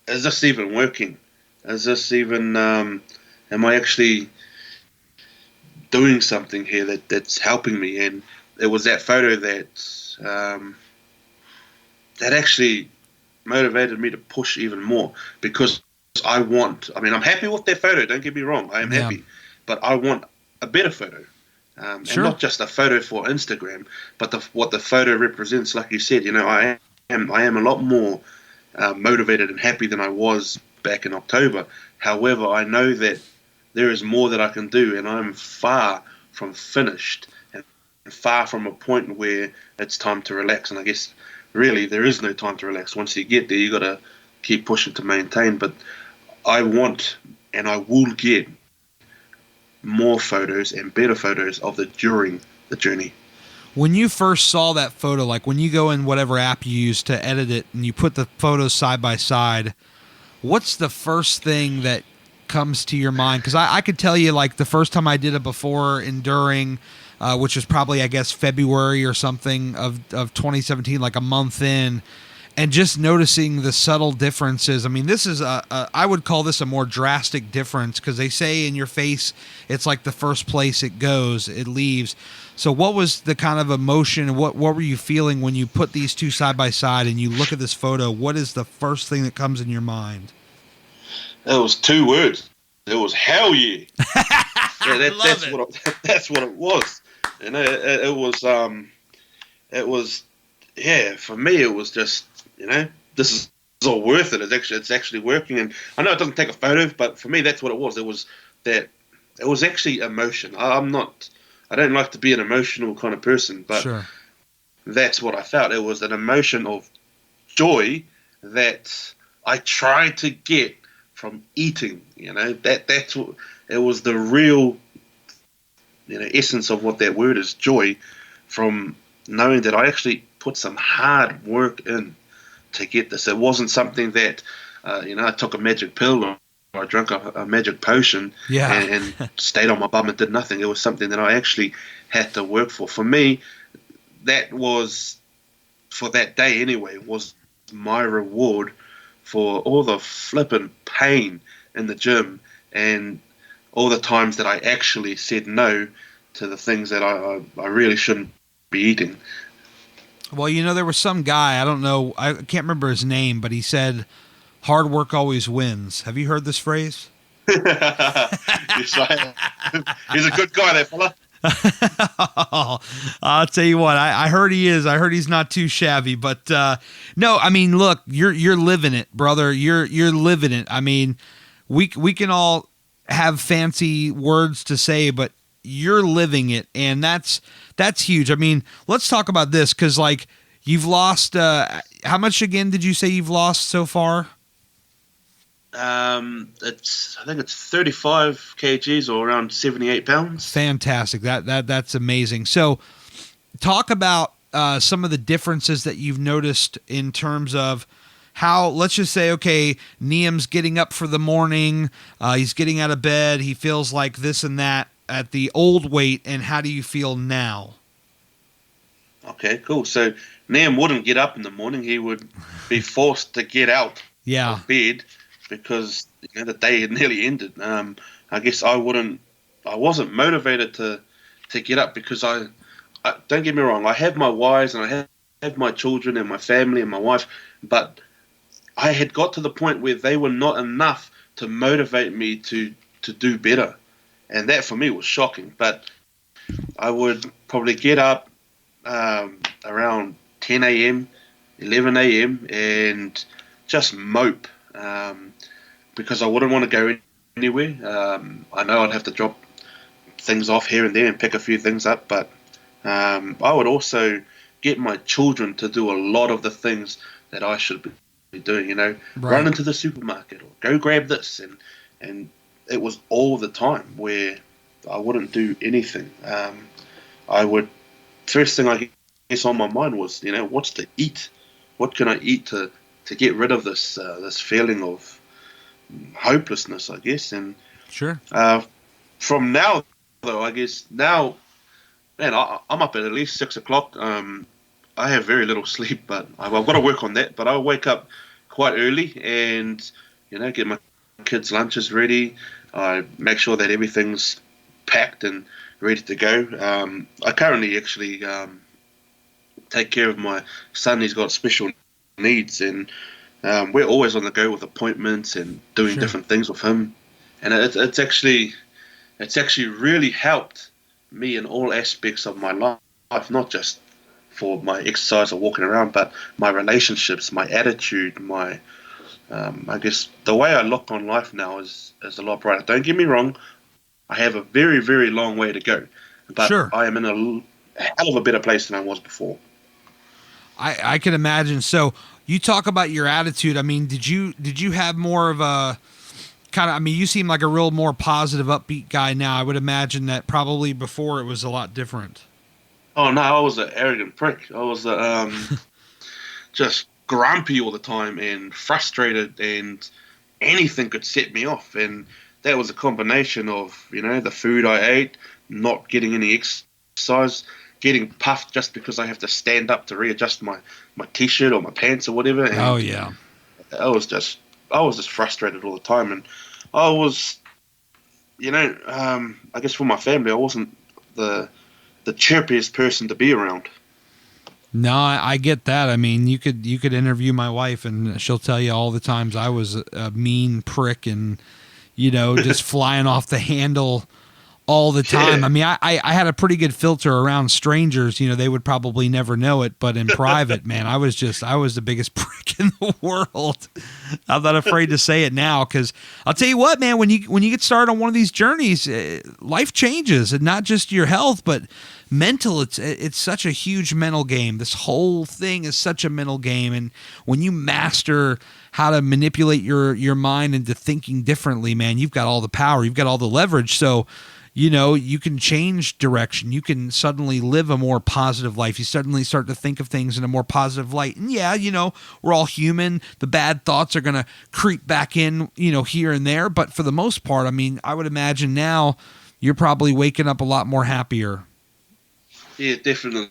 is this even working? Is this even, am I actually doing something here that's helping me. And it was that photo that actually motivated me to push even more, because I'm happy with that photo, don't get me wrong, I am Yeah. happy, but I want a better photo. And Sure. not just a photo for Instagram, but what the photo represents. Like you said, I am a lot more motivated and happy than I was back in October. However, I know that there is more that I can do, and I'm far from finished, and far from a point where it's time to relax. And I guess really there is no time to relax. Once you get there, you got to keep pushing to maintain. But I want, and I will get more photos and better photos of the during the journey. When you first saw that photo, like when you go in whatever app you use to edit it and you put the photos side by side, what's the first thing that comes to your mind? Because I could tell you, like, the first time I did it before and during, which was probably, I guess, February or something of 2017, like a month in, and just noticing the subtle differences. I mean, this is I would call this a more drastic difference, because they say in your face, it's like the first place it goes, it leaves. So what was the kind of emotion, what were you feeling when you put these two side by side and you look at this photo? What is the first thing that comes in your mind? It was 2 words. It was hell yeah. Yeah, that's what it was. It was, yeah. For me, it was just, this is all worth it. It's actually working. And I know it doesn't take a photo, but for me, that's what it was. It was actually emotion. I don't like to be an emotional kind of person, but Sure. that's what I felt. It was an emotion of joy that I tried to get from eating. That's what it was, the real essence of what that word is, joy, from knowing that I actually put some hard work in to get this. It wasn't something that I took a magic pill, or I drank a magic potion, Yeah. and stayed on my bum and did nothing. It was something that I actually had to work for. For me, that was, for that day anyway, was my reward for all the flippin' pain in the gym, and all the times that I actually said no to the things that I really shouldn't be eating. Well, there was some guy, I don't know, I can't remember his name, but he said, hard work always wins. Have you heard this phrase? Yes, he's a good guy, that fella. I'll tell you what, I heard he is. I heard he's not too shabby, but no, I mean, look, you're living it, brother. You're living it. I mean, we can all have fancy words to say, but you're living it, and that's huge. I mean, let's talk about this, because like, you've lost how much again did you say you've lost so far? I think it's 35 kgs, or around 78 pounds. Fantastic. That's amazing. So talk about some of the differences that you've noticed in terms of how, let's just say, okay, Neum's getting up for the morning, he's getting out of bed, he feels like this and that at the old weight, and how do you feel now? Okay, cool. So Neum wouldn't get up in the morning. He would be forced to get out of bed, because the day had nearly ended. I guess I wasn't motivated to get up, because I don't get me wrong, I have my whys, and I have my children and my family and my wife, but I had got to the point where they were not enough to motivate me to do better. And that for me was shocking. But I would probably get up around 10 a.m., 11 a.m., and just mope, because I wouldn't want to go anywhere. I know I'd have to drop things off here and there and pick a few things up, but I would also get my children to do a lot of the things that I should be doing, Right. Run into the supermarket, or go grab this, and it was all the time where I wouldn't do anything. First thing I guess on my mind was, what's to eat? What can I eat to get rid of this feeling of hopelessness, I guess. And Sure. From now, though, I guess now, man, I'm up at least 6 o'clock. I have very little sleep, but I've got to work on that. But I wake up quite early and, get my kids' lunches ready. I make sure that everything's packed and ready to go. I currently actually take care of my son. He's got special needs, and we're always on the go with appointments and doing Sure. different things with him. And it's actually really helped me in all aspects of my life, not just for my exercise or walking around, but my relationships, my attitude, my I guess the way I look on life now is a lot brighter. Don't get me wrong, I have a very, very long way to go, but Sure. I am in a hell of a better place than I was before. I can imagine. So you talk about your attitude. I mean, did you have more of a kind of, I mean, you seem like a real more positive, upbeat guy now. I would imagine that probably before it was a lot different. Oh no, I was an arrogant prick. I was just grumpy all the time and frustrated, and anything could set me off. And that was a combination of, the food I ate, not getting any exercise, getting puffed just because I have to stand up to readjust my t-shirt or my pants or whatever. Oh And yeah. I was just I was just frustrated all the time, and I was, I guess for my family, I wasn't the chirpiest person to be around. No, I get that. I mean, you could interview my wife and she'll tell you all the times I was a mean prick and just flying off the handle all the time. I Yeah. mean, I had a pretty good filter around strangers. They would probably never know it, but in private, man, I was the biggest prick in the world. I'm not afraid to say it now because I'll tell you what, man. When you get started on one of these journeys, life changes, and not just your health, but mental. It's such a huge mental game. This whole thing is such a mental game, and when you master how to manipulate your mind into thinking differently, man, you've got all the power, you've got all the leverage. So you can change direction. You can suddenly live a more positive life. You suddenly start to think of things in a more positive light. And yeah, we're all human. The bad thoughts are going to creep back in, here and there. But for the most part, I mean, I would imagine now you're probably waking up a lot more happier. Yeah, definitely.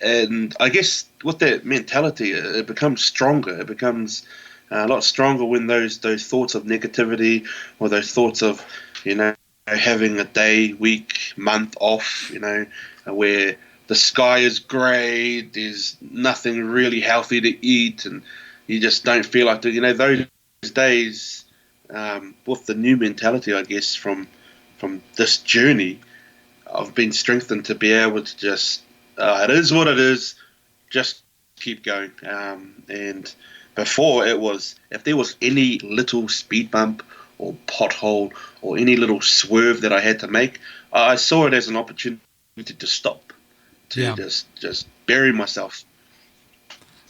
And I guess with that mentality, it becomes stronger. It becomes a lot stronger when those thoughts of negativity or those thoughts of, having a day, week, month off, where the sky is grey, there's nothing really healthy to eat, and you just don't feel like doing, those days, with the new mentality, I guess, from this journey, I've been strengthened to be able to just, it is what it is, just keep going. And before it was, if there was any little speed bump or pothole or any little swerve that I had to make, I saw it as an opportunity to stop, to Yeah. just bury myself.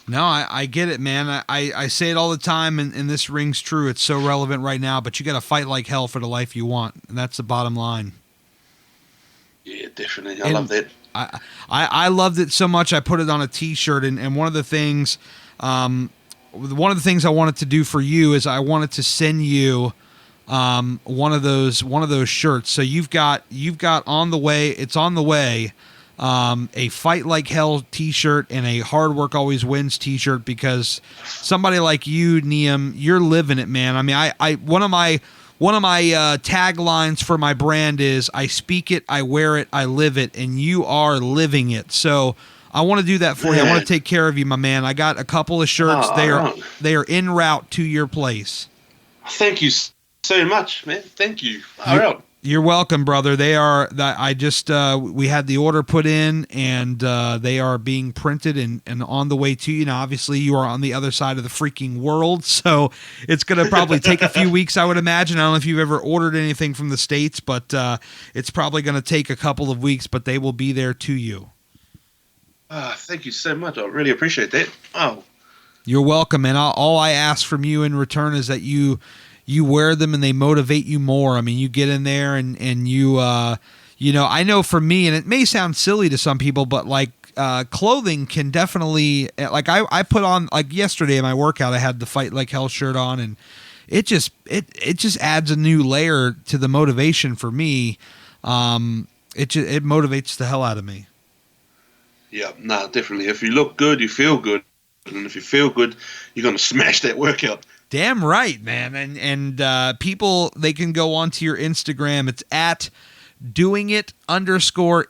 No, I get it, man. I say it all the time, and this rings true. It's so relevant right now, but you got to fight like hell for the life you want, and that's the bottom line. Yeah, definitely. I And love that. I loved it so much I put it on a T-shirt, and one of the things I wanted to do for you is I wanted to send you one of those shirts. So you've got on the way. It's on the way. A Fight Like Hell T-shirt and a Hard Work Always Wins T-shirt, because somebody like you, Neum, you're living it, man. I mean, I one of my taglines for my brand is I speak it, I wear it, I live it, and you are living it. So I want to do that for you. I want to take care of you, my man. I got a couple of shirts. They are en route to your place. Thank you so much, man. Thank you. All right. You're welcome, brother. They are. I just we had the order put in, and they are being printed and on the way to you. Now, obviously, you are on the other side of the freaking world, so it's going to probably take a few weeks, I would imagine. I don't know if you've ever ordered anything from the States, but it's probably going to take a couple of weeks, but they will be there to you. Thank you so much. I really appreciate that. Oh, You're welcome, and all I ask from you in return is that you wear them and they motivate you more. I mean, you get in there and you, I know for me, and it may sound silly to some people, but like clothing can definitely, like I put on, like yesterday in my workout, I had the Fight Like Hell shirt on, and it just adds a new layer to the motivation for me. It motivates the hell out of me. yeah, no, definitely. If you look good, you feel good. And if you feel good, you're going to smash that workout. Damn right, man. And people, they can go onto your Instagram. It's at doing it underscore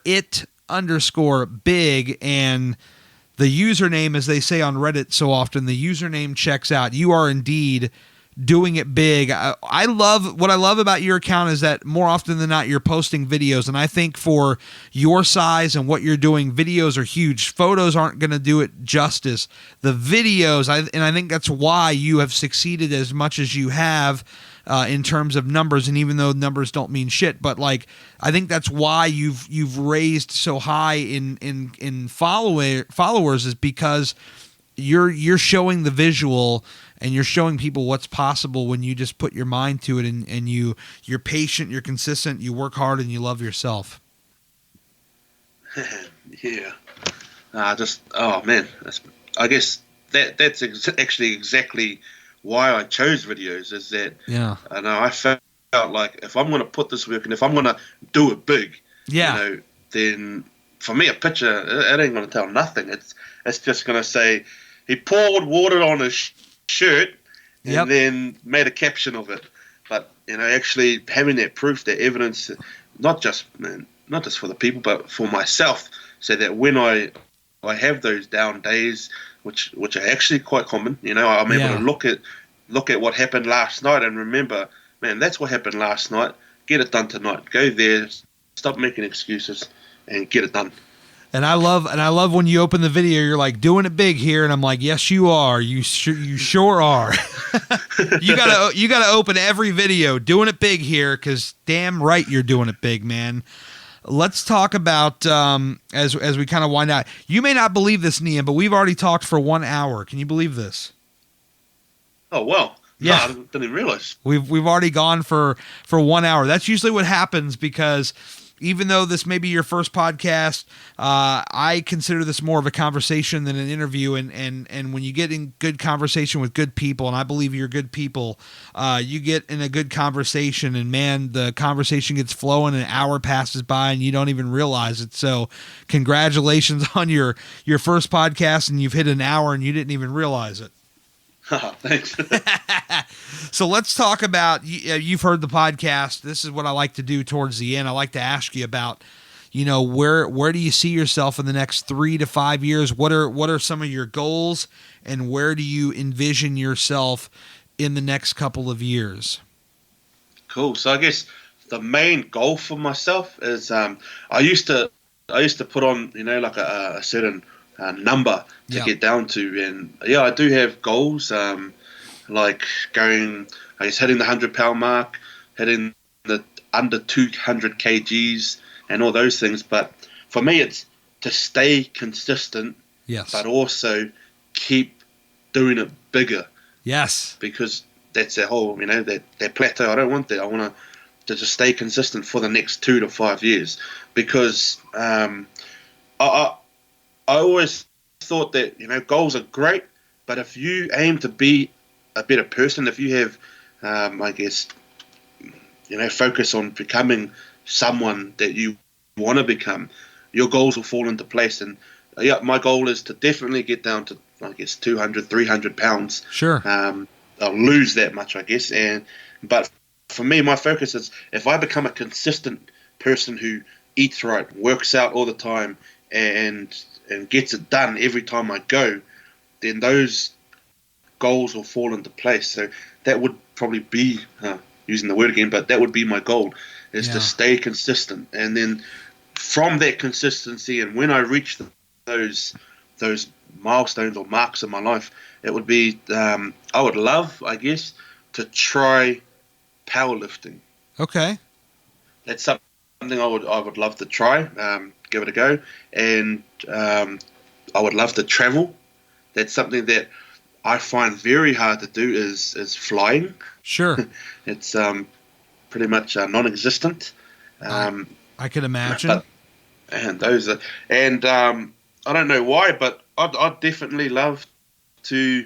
big, and the username, as they say on Reddit so often, the username checks out. You are indeed doing it big. I love what I love about your account is that more often than not you're posting videos, and I think for your size and what you're doing, videos are huge. Photos aren't going to do it justice. The videos, and I think that's why you have succeeded as much as you have in terms of numbers. And even though numbers don't mean shit, but like I think that's why you've raised so high in followers is because you're showing the visual. And you're showing people what's possible when you just put your mind to it, and you're patient, you're consistent, you work hard, and you love yourself. Yeah. Oh man, I guess that's actually exactly why I chose videos. Is that I know I felt like if I'm going to put this work and if I'm going to do it big, then for me a picture it ain't going to tell nothing. It's just going to say he poured water on his shirt and then made a caption of it. But actually having that proof, that evidence, not just for the people, but for myself, so that when I have those down days, which are actually quite common, I'm able to look at what happened last night and remember, man, that's what happened last night. Get it done tonight. Go there. Stop making excuses and get it done. And I love when you open the video, you're like, doing it big here, and I'm like, yes, you are. You sure are. you gotta open every video, doing it big here, because damn right you're doing it big, man. Let's talk about as we kind of wind out. You may not believe this, Neum, but we've already talked for 1 hour. Can you believe this? Oh wow. Yeah, no, I didn't even realize. We've already gone for 1 hour. That's usually what happens because. Even though this may be your first podcast, I consider this more of a conversation than an interview. And when you get in good conversation with good people, and I believe you're good people, you get in a good conversation, and man, the conversation gets flowing, an hour passes by, and you don't even realize it. So congratulations on your first podcast, and you've hit an hour, and you didn't even realize it. Thanks. So let's talk about, you've heard the podcast. This is what I like to do towards the end. I like to ask you about, where do you see yourself in the next 3 to 5 years? What are some of your goals, and where do you envision yourself in the next couple of years? Cool. So I guess the main goal for myself is I used to put on like a certain number to get down to, and I do have goals, like going, I guess, hitting the 100-pound mark, hitting the under 200 kgs and all those things. But for me it's to stay consistent, but also keep doing it bigger, because that's that whole that plateau. I don't want that. I want to just stay consistent for the next 2 to 5 years, because I always thought that goals are great, but if you aim to be a better person, if you have I guess focus on becoming someone that you want to become, your goals will fall into place. And my goal is to definitely get down to, I guess, 200, 300 pounds. Sure. I'll lose that much, I guess, but for me, my focus is if I become a consistent person who eats right, works out all the time, and gets it done every time I go, then those goals will fall into place. So that would probably be, using the word again, but that would be my goal, is to stay consistent. And then from that consistency, and when I reach those milestones or marks in my life, it would be, I would love, I guess, to try powerlifting. Okay. That's something I would love to try, give it a go. And I would love to travel. That's something that I find very hard to do, is flying. Sure. It's pretty much non-existent. I could imagine. I don't know why, but I'd definitely love to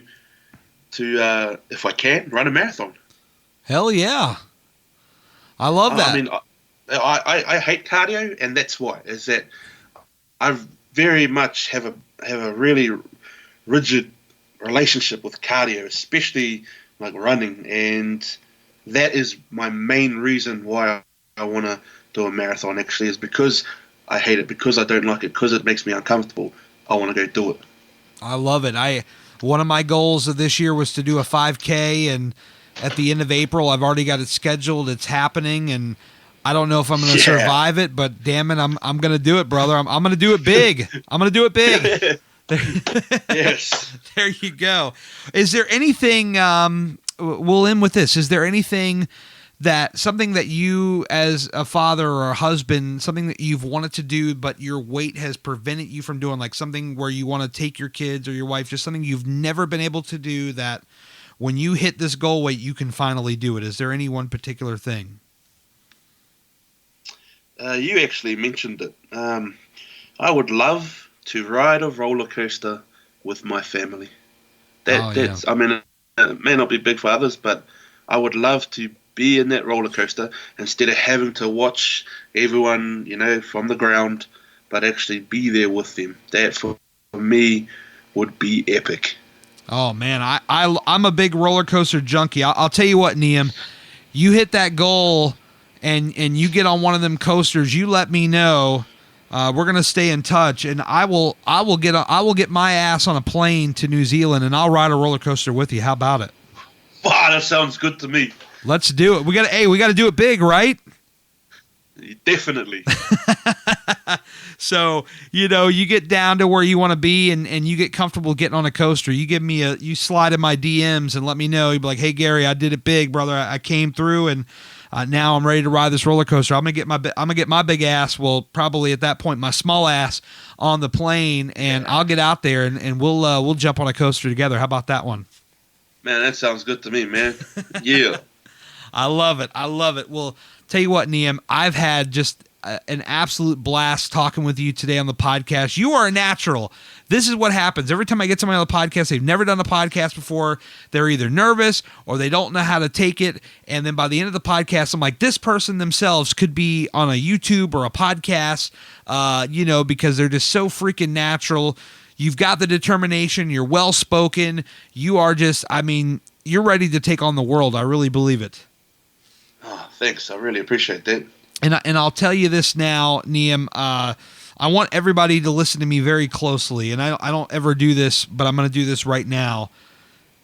if I can, run a marathon. Hell yeah. I love that. I mean, I hate cardio, and that's why, is that I very much have a really rigid relationship with cardio, especially like running, and that is my main reason why I want to do a marathon actually is because I hate it, because I don't like it, because it makes me uncomfortable. I want to go do it. I love it. One of my goals of this year was to do a 5K, and at the end of April, I've already got it scheduled. It's happening, and I don't know if I'm going to survive it, but damn it, I'm going to do it, brother. I'm going to do it big. I'm going to do it big. Yes. There you go. Is there anything, we'll end with this. Is there anything something that you as a father or a husband, something that you've wanted to do, but your weight has prevented you from doing, like something where you want to take your kids or your wife, just something you've never been able to do that when you hit this goal weight, you can finally do it? Is there any one particular thing? You actually mentioned it. I would love to ride a roller coaster with my family. I mean, it may not be big for others, but I would love to be in that roller coaster instead of having to watch everyone, from the ground, but actually be there with them. That for me would be epic. Oh man, I'm a big roller coaster junkie. I'll tell you what, Neum, you hit that goal and you get on one of them coasters, you let me know. We're gonna stay in touch, and I will get my ass on a plane to New Zealand, and I'll ride a roller coaster with you. How about it? Wow, that sounds good to me. Let's do it. We got to do it big, right? Definitely. So, you get down to where you want to be and you get comfortable getting on a coaster. You slide in my DMs and let me know. You'd be like, hey, Gary, I did it big, brother. I came through, and now I'm ready to ride this roller coaster. I'm going to get my big ass, well, probably at that point, my small ass on the plane, and I'll get out there and we'll jump on a coaster together. How about that one? Man, that sounds good to me, man. Yeah. I love it. Well, tell you what, Neum, I've had just an absolute blast talking with you today on the podcast. You are a natural. This is what happens. Every time I get somebody on the podcast, they've never done a podcast before. They're either nervous or they don't know how to take it. And then by the end of the podcast, I'm like, this person themselves could be on a YouTube or a podcast, because they're just so freaking natural. You've got the determination. You're well-spoken. You are just, you're ready to take on the world. I really believe it. Oh, thanks. I really appreciate that. And I'll tell you this now, Neum. I want everybody to listen to me very closely, and I don't ever do this, but I'm going to do this right now.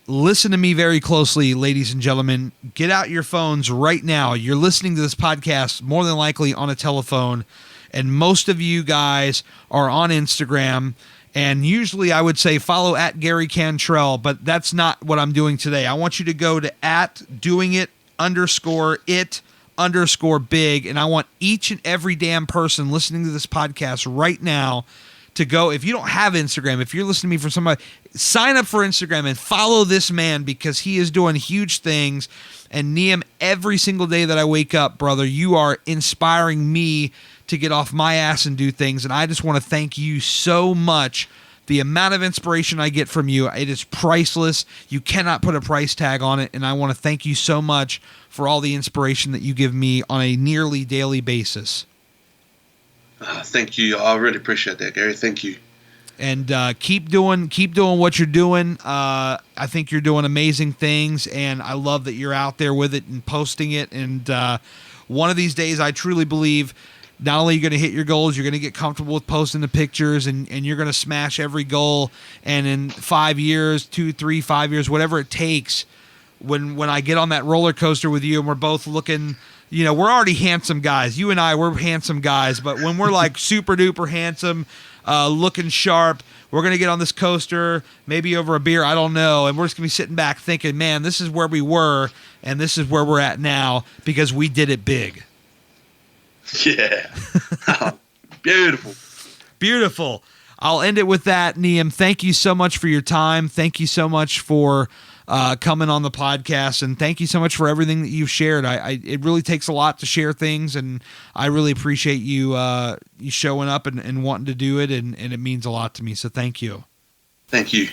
Listen to me very closely, ladies and gentlemen. Get out your phones right now. You're listening to this podcast more than likely on a telephone, and most of you guys are on Instagram. And usually I would say follow at Gary Cantrell, but that's not what I'm doing today. I want you to go to @doingit_big, and I want each and every damn person listening to this podcast right now to go. If you don't have Instagram, if you're listening to me from somebody, sign up for Instagram and follow this man, because he is doing huge things. And Neum, every single day that I wake up, brother, you are inspiring me to get off my ass and do things. And I just want to thank you so much. The amount of inspiration I get from you, it is priceless. You cannot put a price tag on it. And I want to thank you so much for all the inspiration that you give me on a nearly daily basis. Thank you. I really appreciate that, Gary. Thank you. And keep doing what you're doing. I think you're doing amazing things, and I love that you're out there with it and posting it. And one of these days, I truly believe not only are you going to hit your goals, you're going to get comfortable with posting the pictures, and you're going to smash every goal. And in 5 years, 2, 3, 5 years, whatever it takes, when I get on that roller coaster with you and we're both looking, we're already handsome guys. You and I, we're handsome guys. But when we're like super duper handsome, looking sharp, we're going to get on this coaster, maybe over a beer, I don't know. And we're just going to be sitting back thinking, man, this is where we were and this is where we're at now because we did it big. Yeah. Beautiful. Beautiful. I'll end it with that, Neum. Thank you so much for your time. Thank you so much for coming on the podcast, and thank you so much for everything that you've shared. It really takes a lot to share things, and I really appreciate you showing up and wanting to do it, and it means a lot to me. So thank you. Thank you.